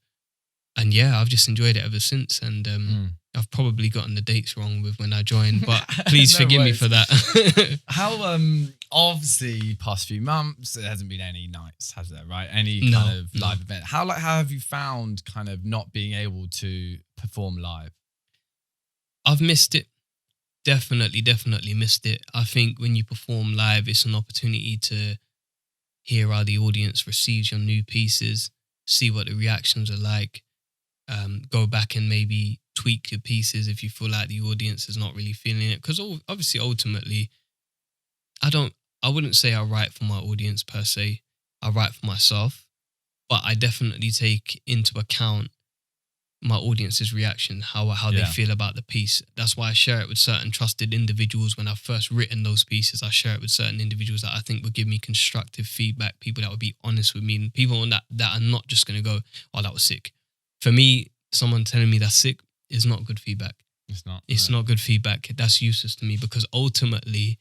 Speaker 2: And yeah, I've just enjoyed it ever since. And I've probably gotten the dates wrong with when I joined, but please forgive me for that.
Speaker 1: How, obviously, past few months, there hasn't been any nights, has there, right? Any kind of live event. How have you found kind of not being able to perform live?
Speaker 2: I've missed it. Definitely missed it. I think when you perform live, it's an opportunity to hear how the audience receives your new pieces, see what the reactions are like, go back and maybe tweak your pieces if you feel like the audience is not really feeling it. Because obviously, ultimately, I wouldn't say I write for my audience per se. I write for myself, but I definitely take into account my audience's reaction, how they feel about the piece. That's why I share it with certain trusted individuals. When I've first written those pieces, I share it with certain individuals that I think would give me constructive feedback, people that would be honest with me, and people that are not just going to go, oh, that was sick. For me, someone telling me that's sick is not good feedback. It's not good feedback. That's useless to me, because ultimately,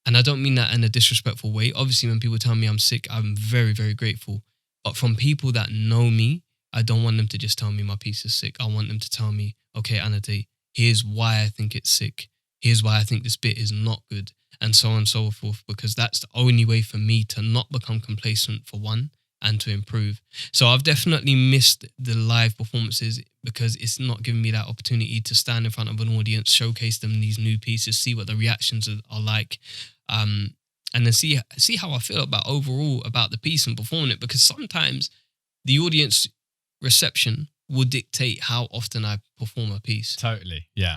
Speaker 2: and I don't mean that in a disrespectful way, obviously when people tell me I'm sick, I'm very, very grateful. But from people that know me, I don't want them to just tell me my piece is sick. I want them to tell me, okay, Annotate, here's why I think it's sick. Here's why I think this bit is not good, and so on and so forth, because that's the only way for me to not become complacent, for one, and to improve. So I've definitely missed the live performances, because it's not giving me that opportunity to stand in front of an audience, showcase them these new pieces, see what the reactions are like, and then see how I feel about overall about the piece and performing it, because sometimes the audience reception will dictate how often I perform a piece.
Speaker 1: Totally, yeah.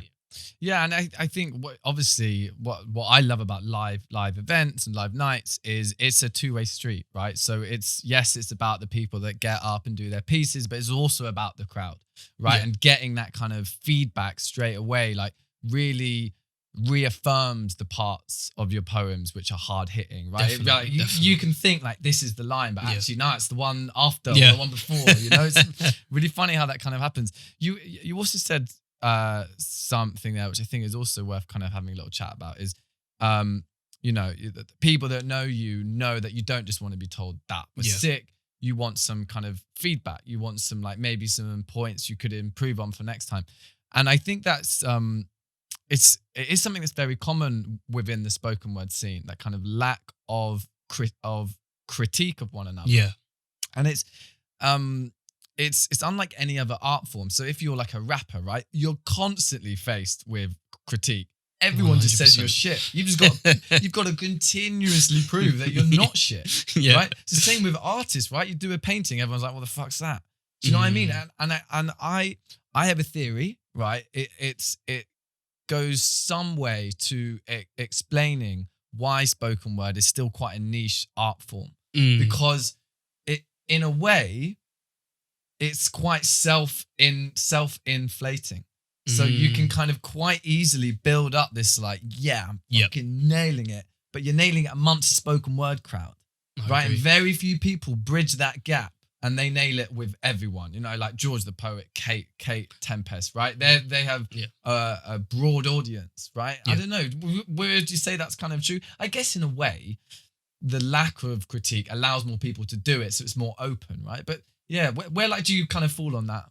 Speaker 1: Yeah, and I think what I love about live events and live nights is it's a two-way street, right? So it's about the people that get up and do their pieces, but it's also about the crowd, right? And getting that kind of feedback straight away, like really reaffirms the parts of your poems which are hard hitting, right?
Speaker 2: Definitely.
Speaker 1: You can think like this is the line, but actually no, it's the one after or the one before. It's really funny how that kind of happens. You also said something there which I think is also worth kind of having a little chat about is the people that know you know that you don't just want to be told that we're sick. you want some kind of feedback. You want some like maybe some points you could improve on for next time. And I think that's it is something that's very common within the spoken word scene, that kind of lack of critique of one another.
Speaker 2: Yeah.
Speaker 1: And it's unlike any other art form. So if you're like a rapper, right, you're constantly faced with critique. Everyone just says you're shit. You've got to continuously prove that you're not shit.
Speaker 2: Yeah.
Speaker 1: Right? It's the same with artists, right? You do a painting, everyone's like, what the fuck's that? Do you know what I mean? And I have a theory, right? It goes some way to explaining why spoken word is still quite a niche art form. Because in a way, it's quite self-inflating. So you can kind of quite easily build up this like, I'm fucking nailing it, but you're nailing it amongst a spoken word crowd, right? And very few people bridge that gap, and they nail it with everyone. You know, like George the poet, Kate Tempest, right? They have a broad audience, right? I don't know. Would you say that's kind of true? I guess in a way, the lack of critique allows more people to do it, so it's more open, right? But yeah, where like do you kind of fall on that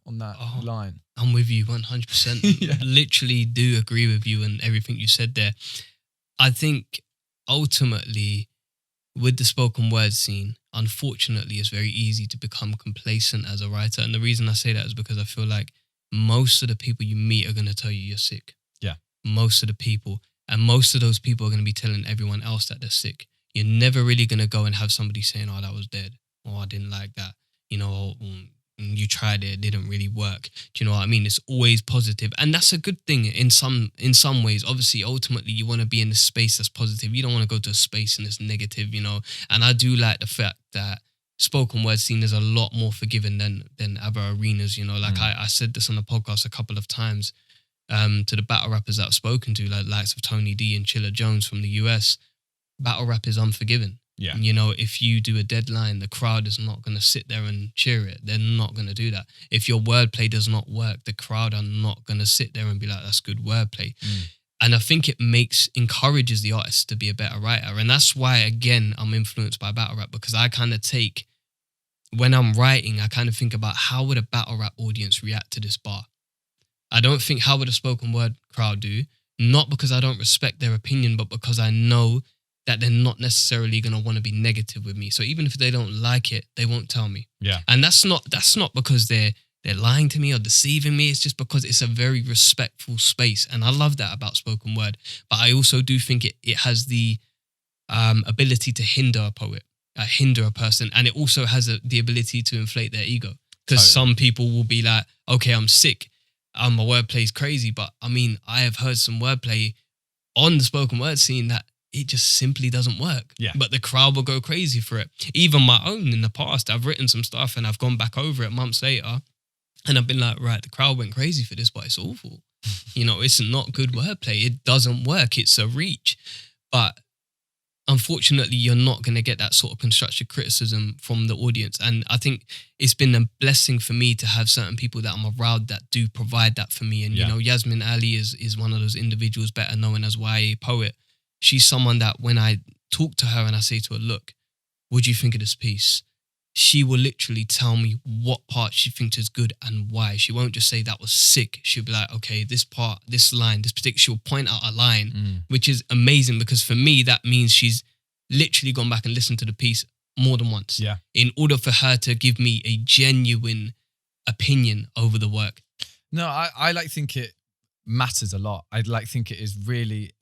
Speaker 1: line?
Speaker 2: I'm with you 100%. Literally do agree with you and everything you said there. I think ultimately with the spoken word scene, unfortunately, it's very easy to become complacent as a writer. And the reason I say that is because I feel like most of the people you meet are going to tell you you're sick. Yeah. Most of the people. And most of those people are going to be telling everyone else that they're sick. You're never really going to go and have somebody saying, oh, that was dead. Or I didn't like that. You know, you tried it didn't really work. Do you know what I mean? It's always positive, and that's a good thing in some ways. Obviously, ultimately, you want to be in a space that's positive. You don't want to go to a space and it's negative, you know. And I do like the fact that spoken word scene is a lot more forgiving than other arenas, you know. Like I said this on the podcast a couple of times to the battle rappers that I've spoken to, like likes of Tony D and Chilla Jones from the US. Battle rap is unforgiving. Yeah. You know, if you do a deadline, the crowd is not going to sit there and cheer it. They're not going to do that. If your wordplay does not work, the crowd are not going to sit there and be like, that's good wordplay. And I think it encourages the artist to be a better writer. And that's why, again, I'm influenced by battle rap, because I kind of when I'm writing, I kind of think about how would a battle rap audience react to this bar? I don't think how would a spoken word crowd do, not because I don't respect their opinion, but because I know that they're not necessarily going to want to be negative with me. So even if they don't like it, they won't tell me. Yeah. And that's not because they're lying to me or deceiving me. It's just because it's a very respectful space. And I love that about spoken word. But I also do think it has the ability to hinder a poet, hinder a person. And it also has the ability to inflate their ego. Because some people will be like, okay, I'm sick. My wordplay is crazy. But I mean, I have heard some wordplay on the spoken word scene that it just simply doesn't work. Yeah. But the crowd will go crazy for it. Even my own in the past, I've written some stuff and I've gone back over it months later and I've been like, right, the crowd went crazy for this, but it's awful. You know, it's not good wordplay. It doesn't work. It's a reach. But unfortunately, you're not going to get that sort of constructive criticism from the audience. And I think it's been a blessing for me to have certain people that I'm around that do provide that for me. And, you know, Yasmin Ali is one of those individuals better known as YA Poet. She's someone that when I talk to her and I say to her, look, what do you think of this piece? She will literally tell me what part she thinks is good and why. She won't just say that was sick. She'll be like, okay, this part, this line, this particular, she'll point out a line, which is amazing because for me, that means she's literally gone back and listened to the piece more than once. Yeah. In order for her to give me a genuine opinion over the work.
Speaker 1: No, I like think it matters a lot. I like think it is really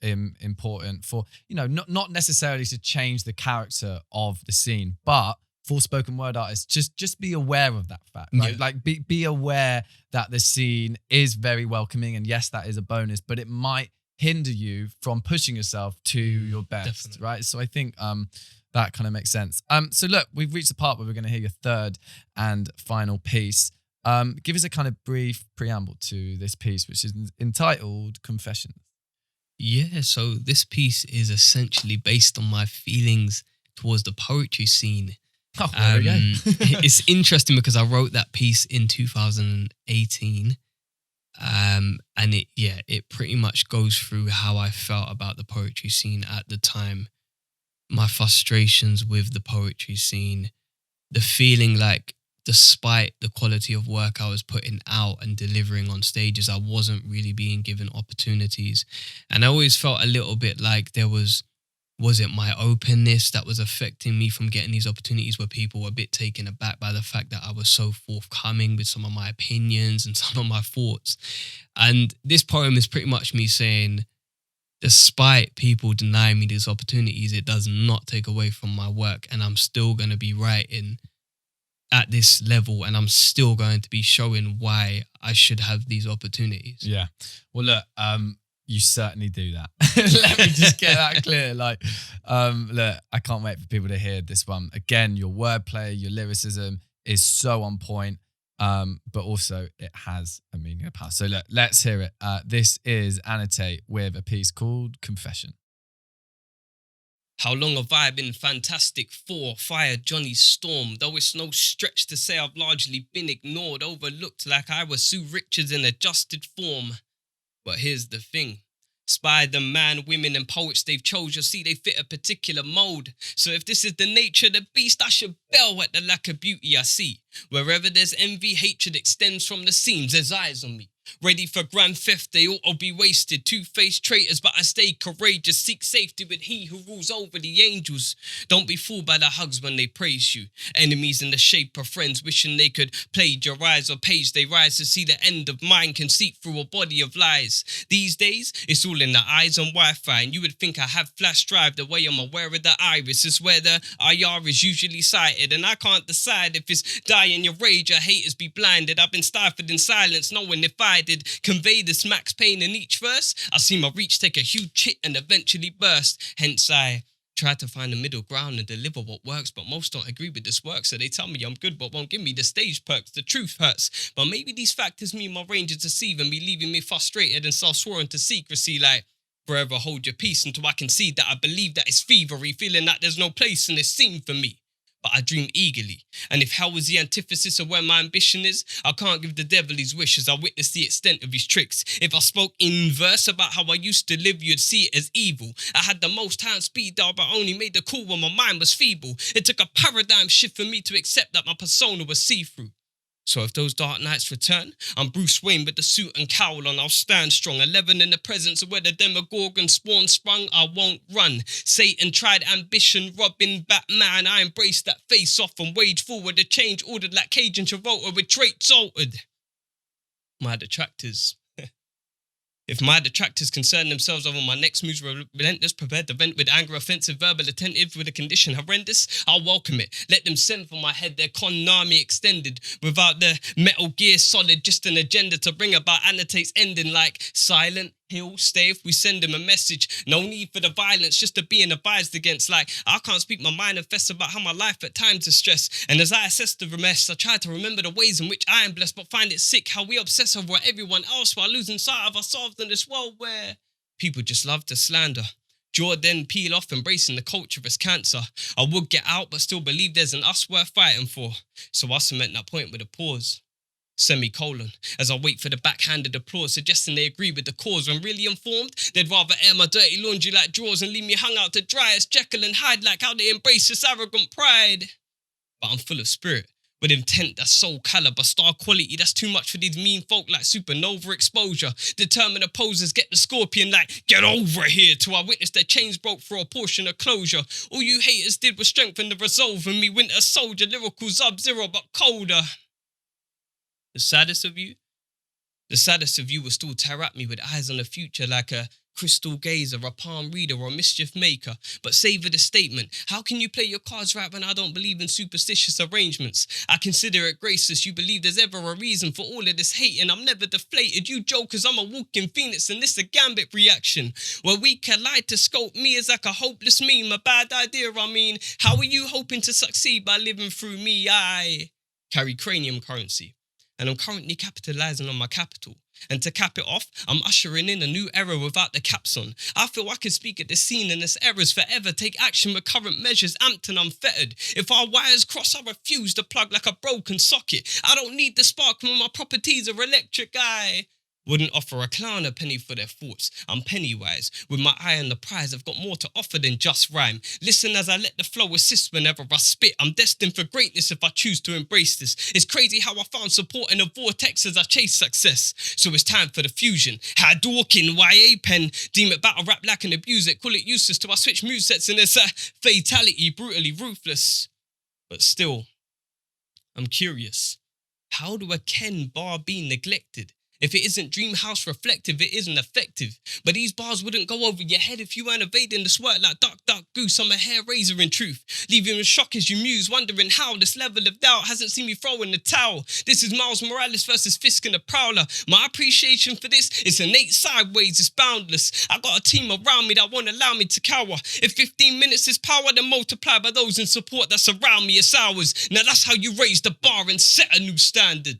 Speaker 1: important for, you know, not necessarily to change the character of the scene, but for spoken word artists, just be aware of that fact. Right? Yeah. Like be aware that the scene is very welcoming, and yes, that is a bonus, but it might hinder you from pushing yourself to your best. Definitely. Right? So I think that kind of makes sense. So look, we've reached the part where we're going to hear your third and final piece. Give us a kind of brief preamble to this piece, which is entitled Confessions.
Speaker 2: Yeah, so this piece is essentially based on my feelings towards the poetry scene.
Speaker 1: Oh, there we go.
Speaker 2: It's interesting because I wrote that piece in 2018. And it pretty much goes through how I felt about the poetry scene at the time, my frustrations with the poetry scene, the feeling like despite the quality of work I was putting out and delivering on stages, I wasn't really being given opportunities. And I always felt a little bit like was it my openness that was affecting me from getting these opportunities, where people were a bit taken aback by the fact that I was so forthcoming with some of my opinions and some of my thoughts. And this poem is pretty much me saying, despite people denying me these opportunities, it does not take away from my work, and I'm still going to be writing at this level, and I'm still going to be showing why I should have these opportunities.
Speaker 1: Yeah. Well, look, you certainly do that. Let me just get that clear. Like, look, I can't wait for people to hear this one. Again, your wordplay, your lyricism is so on point, but also it has a meaning of power. So look, let's hear it. This is Annotate with a piece called Confession.
Speaker 2: How long have I been fantastic for? Fire Johnny's storm. Though it's no stretch to say I've largely been ignored, overlooked like I was Sue Richards in adjusted form. But here's the thing. Spider-Man, women and poets they've chose, you'll see they fit a particular mold. So if this is the nature of the beast, I should bell at the lack of beauty I see. Wherever there's envy, hatred extends from the seams, there's eyes on me. Ready for grand theft, they ought to be wasted. Two-faced traitors, but I stay courageous. Seek safety with he who rules over the angels. Don't be fooled by the hugs when they praise you. Enemies in the shape of friends, wishing they could plagiarize or page they rise to see the end of mine, conceit through a body of lies. These days, it's all in the eyes on Wi-Fi, and you would think I have flash drive. The way I'm aware of the iris is where the IR is usually sighted, and I can't decide if it's die in your rage or haters be blinded. I've been stifled in silence, knowing if I did convey this max pain in each verse, I see my reach take a huge hit and eventually burst. Hence I try to find a middle ground and deliver what works, but most don't agree with this work, so they tell me I'm good but won't give me the stage perks. The truth hurts, but maybe these factors mean my range is deceiving me, leaving me frustrated and self-sworn to secrecy. Like, forever hold your peace until I can see that I believe that it's thievery, feeling that there's no place in this scene for me. But I dream eagerly, and if hell was the antithesis of where my ambition is, I can't give the devil his wish as I witness the extent of his tricks. If I spoke in verse about how I used to live, you'd see it as evil. I had the most time speed dial, but only made the call when my mind was feeble. It took a paradigm shift for me to accept that my persona was see-through. So if those dark nights return, I'm Bruce Wayne with the suit and cowl on, I'll stand strong. 11 in the presence of where the Demogorgon spawn sprung, I won't run. Satan tried ambition, Robin, Batman, I embraced that face off and wage forward. A change ordered like Cage and Travolta with traits altered. My detractors. If my detractors concern themselves over my next moves relentless, prepared to vent with anger, offensive, verbal, attentive, with a condition horrendous, I'll welcome it. Let them send for my head their Konami extended, without the Metal Gear Solid, just an agenda to bring about Annotate's ending. Like silent, he'll stay if we send him a message. No need for the violence, just to being advised against. Like, I can't speak my mind and fess about how my life at times is stressed. And as I assess the mess, I try to remember the ways in which I am blessed, but find it sick how we obsess over everyone else while losing sight of ourselves in this world where people just love to slander. Jaw then peel off, embracing the culture as cancer. I would get out, but still believe there's an us worth fighting for. So I cement that point with a pause. Semicolon, as I wait for the backhanded applause, suggesting they agree with the cause. When really informed, they'd rather air my dirty laundry like drawers and leave me hung out to dry as Jekyll and Hyde, like how they embrace this arrogant pride. But I'm full of spirit, with intent that's soul caliber, star quality that's too much for these mean folk like supernova exposure. Determined opposers get the scorpion like, get over here, till I witness their chains broke for a portion of closure. All you haters did was strengthen the resolve in me, winter soldier, lyrical sub-zero but colder. The saddest of you will still tear at me with eyes on the future like a crystal gazer, a palm reader or a mischief maker. But savor the statement. How can you play your cards right when I don't believe in superstitious arrangements? I consider it graceless you believe there's ever a reason for all of this hate, and I'm never deflated. You jokers, I'm a walking phoenix and this a gambit reaction. Where we kaleidoscope me as like a hopeless meme, a bad idea I mean. How are you hoping to succeed by living through me? I carry cranium currency, and I'm currently capitalizing on my capital. And to cap it off, I'm ushering in a new era without the caps on. I feel I could speak at this scene and this era's forever. Take action with current measures, amped and unfettered. If our wires cross, I refuse to plug like a broken socket. I don't need the spark when my properties are electric. I Wouldn't offer a clown a penny for their thoughts. I'm Pennywise. With my eye on the prize, I've got more to offer than just rhyme. Listen as I let the flow assist whenever I spit. I'm destined for greatness if I choose to embrace this. It's crazy how I found support in a vortex as I chase success. So it's time for the fusion. Hadouken, YA pen. Deem it battle rap, lack and abuse it. Call it useless till I switch movesets and it's a fatality, brutally ruthless. But still, I'm curious. How do a Ken bar be neglected? If it isn't Dreamhouse reflective, it isn't effective. But these bars wouldn't go over your head if you weren't evading the sweat like Duck, Duck, Goose. I'm a hair razor in truth. Leave you in shock as you muse, wondering how this level of doubt hasn't seen me throw in the towel. This is Miles Morales versus Fisk and the Prowler. My appreciation for this is innate sideways, it's boundless. I got a team around me that won't allow me to cower. If 15 minutes is power, then multiply by those in support that surround me, it's hours. Now that's how you raise the bar and set a new standard.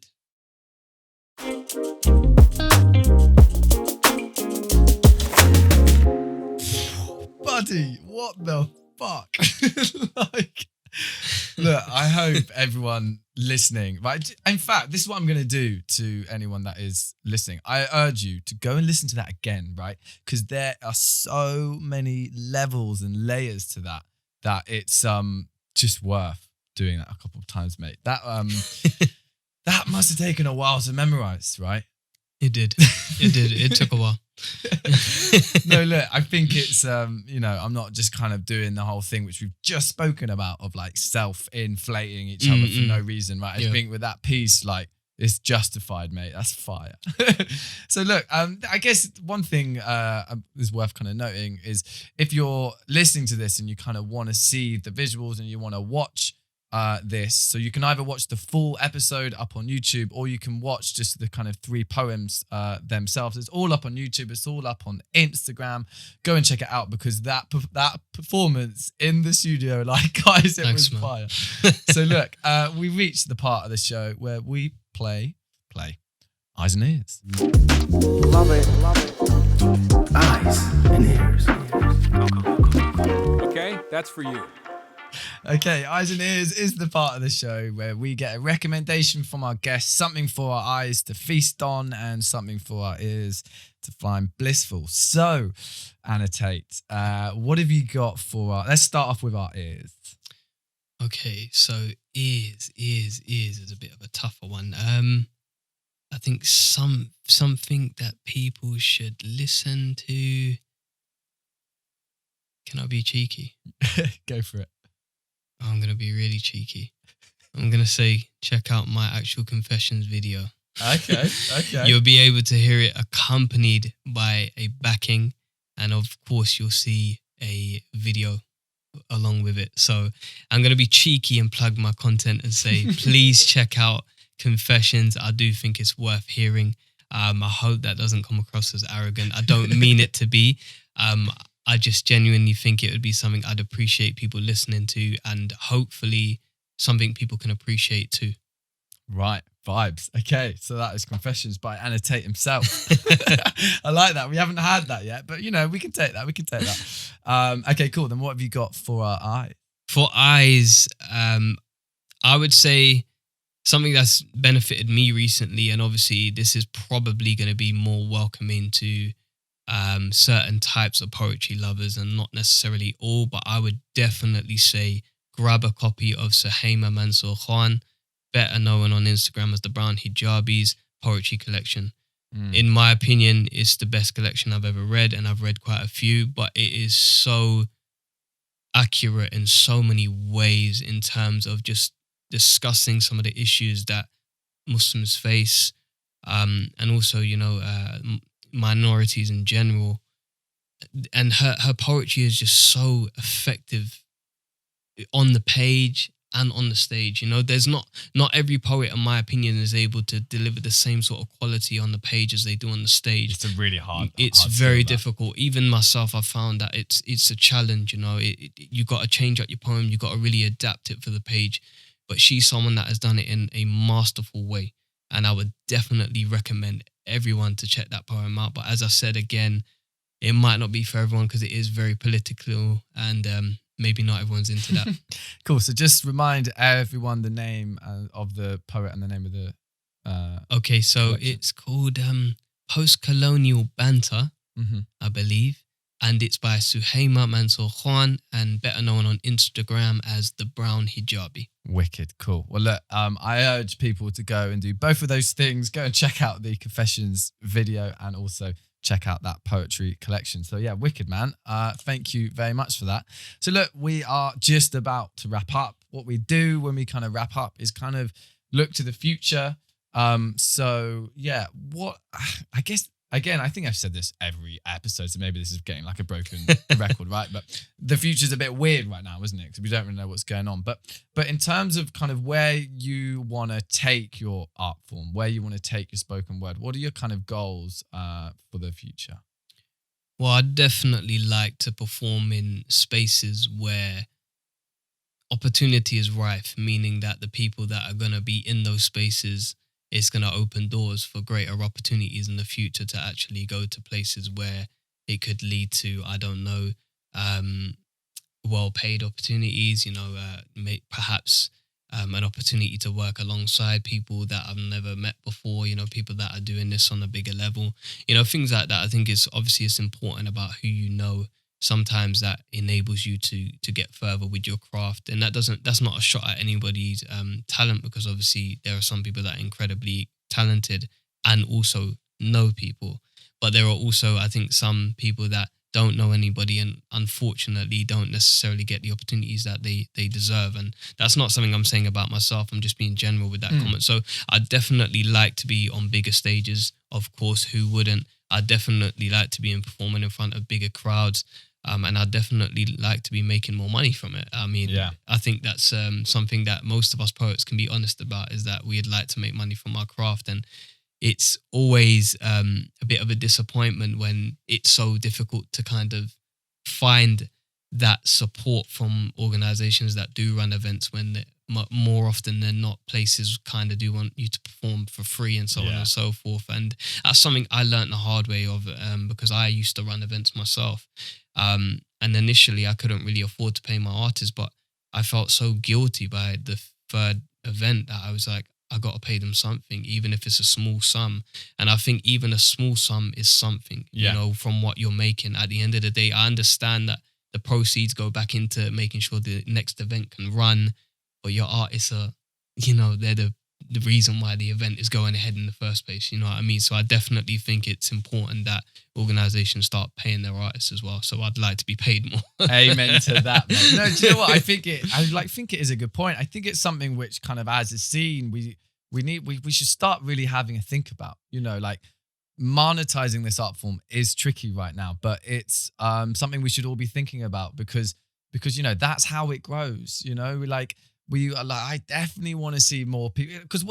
Speaker 1: Buddy, what the fuck? Like, look, I hope everyone listening, right? In fact, this is what I'm going to do to anyone that is listening. I urge you to go and listen to that again, right? Because there are so many levels and layers to that it's just worth doing that a couple of times, mate. That that must have taken a while to memorize, right?
Speaker 2: It did. It took a while.
Speaker 1: No, look, I think it's, I'm not just kind of doing the whole thing which we've just spoken about of like self-inflating each other for no reason, right? I think with that piece, like, it's justified, mate. That's fire. So look, I guess one thing is worth kind of noting is if you're listening to this and you kind of want to see the visuals and you want to watch this, so you can either watch the full episode up on YouTube or you can watch just the kind of 3 poems themselves. It's all up on YouTube. It's all up on Instagram. Go and check it out because that performance in the studio, like, guys, it was fire. So look, we reached the part of the show where we play Eyes and Ears.
Speaker 3: Love it. Eyes and Ears.
Speaker 4: Okay, that's for you.
Speaker 1: Okay, Eyes and Ears is the part of the show where we get a recommendation from our guests, something for our eyes to feast on and something for our ears to find blissful. So, Annotate, what have you got for our... Let's start off with our ears.
Speaker 2: Okay, so ears is a bit of a tougher one. I think something that people should listen to. Can I be cheeky?
Speaker 1: Go for it.
Speaker 2: I'm going to be really cheeky. I'm going to say, check out my actual confessions video.
Speaker 1: Okay.
Speaker 2: You'll be able to hear it accompanied by a backing. And of course, you'll see a video along with it. So I'm going to be cheeky and plug my content and say, please check out Confessions. I do think it's worth hearing. I hope that doesn't come across as arrogant. I don't mean it to be. I just genuinely think it would be something I'd appreciate people listening to and hopefully something people can appreciate too.
Speaker 1: Right. Vibes. Okay. So that is Confessions by Annotate himself. I like that. We haven't had that yet, but we can take that. Okay, cool. Then what have you got for our eyes?
Speaker 2: For eyes, I would say something that's benefited me recently, and obviously this is probably going to be more welcoming to certain types of poetry lovers and not necessarily all, but I would definitely say grab a copy of Suhaima Mansour Khan, better known on Instagram as the Brown Hijabis poetry collection. In my opinion, it's the best collection I've ever read, and I've read quite a few, but it is so accurate in so many ways in terms of just discussing some of the issues that Muslims face, and also, minorities in general. And her poetry is just so effective on the page and on the stage. There's not every poet, in my opinion, is able to deliver the same sort of quality on the page as they do on the stage.
Speaker 1: It's a really hard.
Speaker 2: It's very difficult. Even myself, I found that it's a challenge. You got to change up your poem. You got to really adapt it for the page. But she's someone that has done it in a masterful way, and I would definitely recommend everyone to check that poem out. But as I said again, it might not be for everyone because it is very political and maybe not everyone's into that.
Speaker 1: Cool. So just remind everyone the name of the poet and the name of the
Speaker 2: okay, so
Speaker 1: collection.
Speaker 2: it's called Post-Colonial Banter,
Speaker 1: Mm-hmm.
Speaker 2: I believe. And it's by Suhaima Mansour Khan, and better known on Instagram as the Brown Hijabi.
Speaker 1: Wicked, cool. Well, look, I urge people to go and do both of those things. Go and check out the Confessions video and also check out that poetry collection. So yeah, wicked, man. Thank you very much for that. So look, we are just about to wrap up. What we do when we kind of wrap up is kind of look to the future. So yeah, what I guess. Again, I think I've said this every episode, so maybe this is getting like a broken record, right? But the future's a bit weird right now, isn't it? Because we don't really know what's going on. But in terms of kind of where you want to take your art form, where you want to take your spoken word, what are your kind of goals for the future?
Speaker 2: Well, I'd definitely like to perform in spaces where opportunity is rife, meaning that the people that are going to be in those spaces, it's going to open doors for greater opportunities in the future to actually go to places where it could lead to, I don't know, well-paid opportunities, perhaps an opportunity to work alongside people that I've never met before, people that are doing this on a bigger level, things like that. I think it's important about who you know. Sometimes that enables you to get further with your craft, and that's not a shot at anybody's talent, because obviously there are some people that are incredibly talented and also know people, but there are also, I think, some people that don't know anybody and unfortunately don't necessarily get the opportunities that they deserve. And that's not something I'm saying about myself, I'm just being general with that comment. So I'd definitely like to be on bigger stages, of course, who wouldn't? I'd definitely like to be performing in front of bigger crowds. And I'd definitely like to be making more money from it. I mean, I think that's something that most of us poets can be honest about, is that we'd like to make money from our craft. And it's always a bit of a disappointment when it's so difficult to kind of find that support from organizations that do run events, when more often than not, places kind of do want you to perform for free and so on and so forth. And that's something I learned the hard way of, because I used to run events myself. And initially I couldn't really afford to pay my artists, but I felt so guilty by the third event that I was like, I got to pay them something, even if it's a small sum. And I think even a small sum is something, from what you're making. At the end of the day, I understand that the proceeds go back into making sure the next event can run, but your artists are, they're the reason why the event is going ahead in the first place. You know what I mean? So I definitely think it's important that organizations start paying their artists as well. So I'd like to be paid more.
Speaker 1: Amen to that, mate. No, do you know what? I think it is a good point. I think it's something which kind of, as a scene, we should start really having a think about, like monetizing this art form is tricky right now, but it's something we should all be thinking about because that's how it grows. I definitely want to see more people, because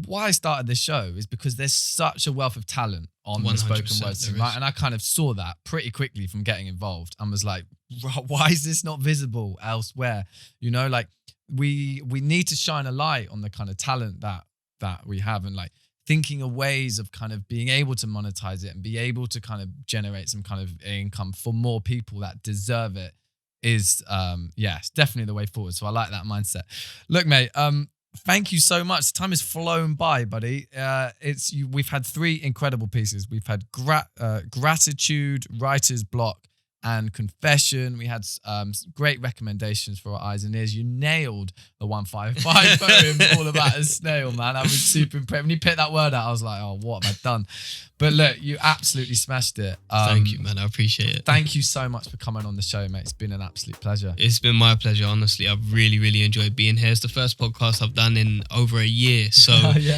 Speaker 1: why I started this show is because there's such a wealth of talent on the spoken word scene, right? And I kind of saw that pretty quickly from getting involved and was like, why is this not visible elsewhere? We need to shine a light on the kind of talent that we have, and like thinking of ways of kind of being able to monetize it and be able to kind of generate some kind of income for more people that deserve it is it's definitely the way forward. So I like that mindset. Look, mate, thank you so much. Time has flown by, buddy. We've had 3 incredible pieces. We've had Gratitude, Writer's Block, and Confession. We had great recommendations for our eyes and ears. You nailed the 155 poem all about a snail, man. I was super impressed. When you picked that word out, I was like, oh, what have I done? But look, you absolutely smashed it.
Speaker 2: Thank you, man. I appreciate it.
Speaker 1: Thank you so much for coming on the show, mate. It's been an absolute pleasure.
Speaker 2: It's been my pleasure, honestly. I've really, really enjoyed being here. It's the first podcast I've done in over a year, so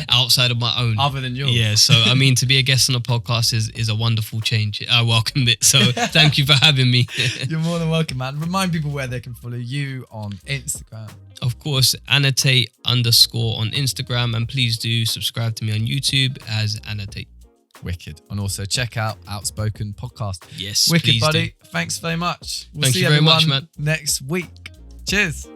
Speaker 2: outside of my own.
Speaker 1: Other than yours.
Speaker 2: Yeah, so I mean, to be a guest on a podcast is a wonderful change. I welcome it. So thank you for having me.
Speaker 1: You're more than welcome, man. Remind people where they can follow you on Instagram.
Speaker 2: Of course, Annotate _ on Instagram, and please do subscribe to me on YouTube as Annotate.
Speaker 1: Wicked. And also check out Outspoken Podcast.
Speaker 2: Yes,
Speaker 1: wicked,
Speaker 2: please
Speaker 1: buddy.
Speaker 2: do.
Speaker 1: Thanks very much. We'll
Speaker 2: Thank
Speaker 1: see
Speaker 2: you very
Speaker 1: everyone
Speaker 2: much, man.
Speaker 1: next week. Cheers.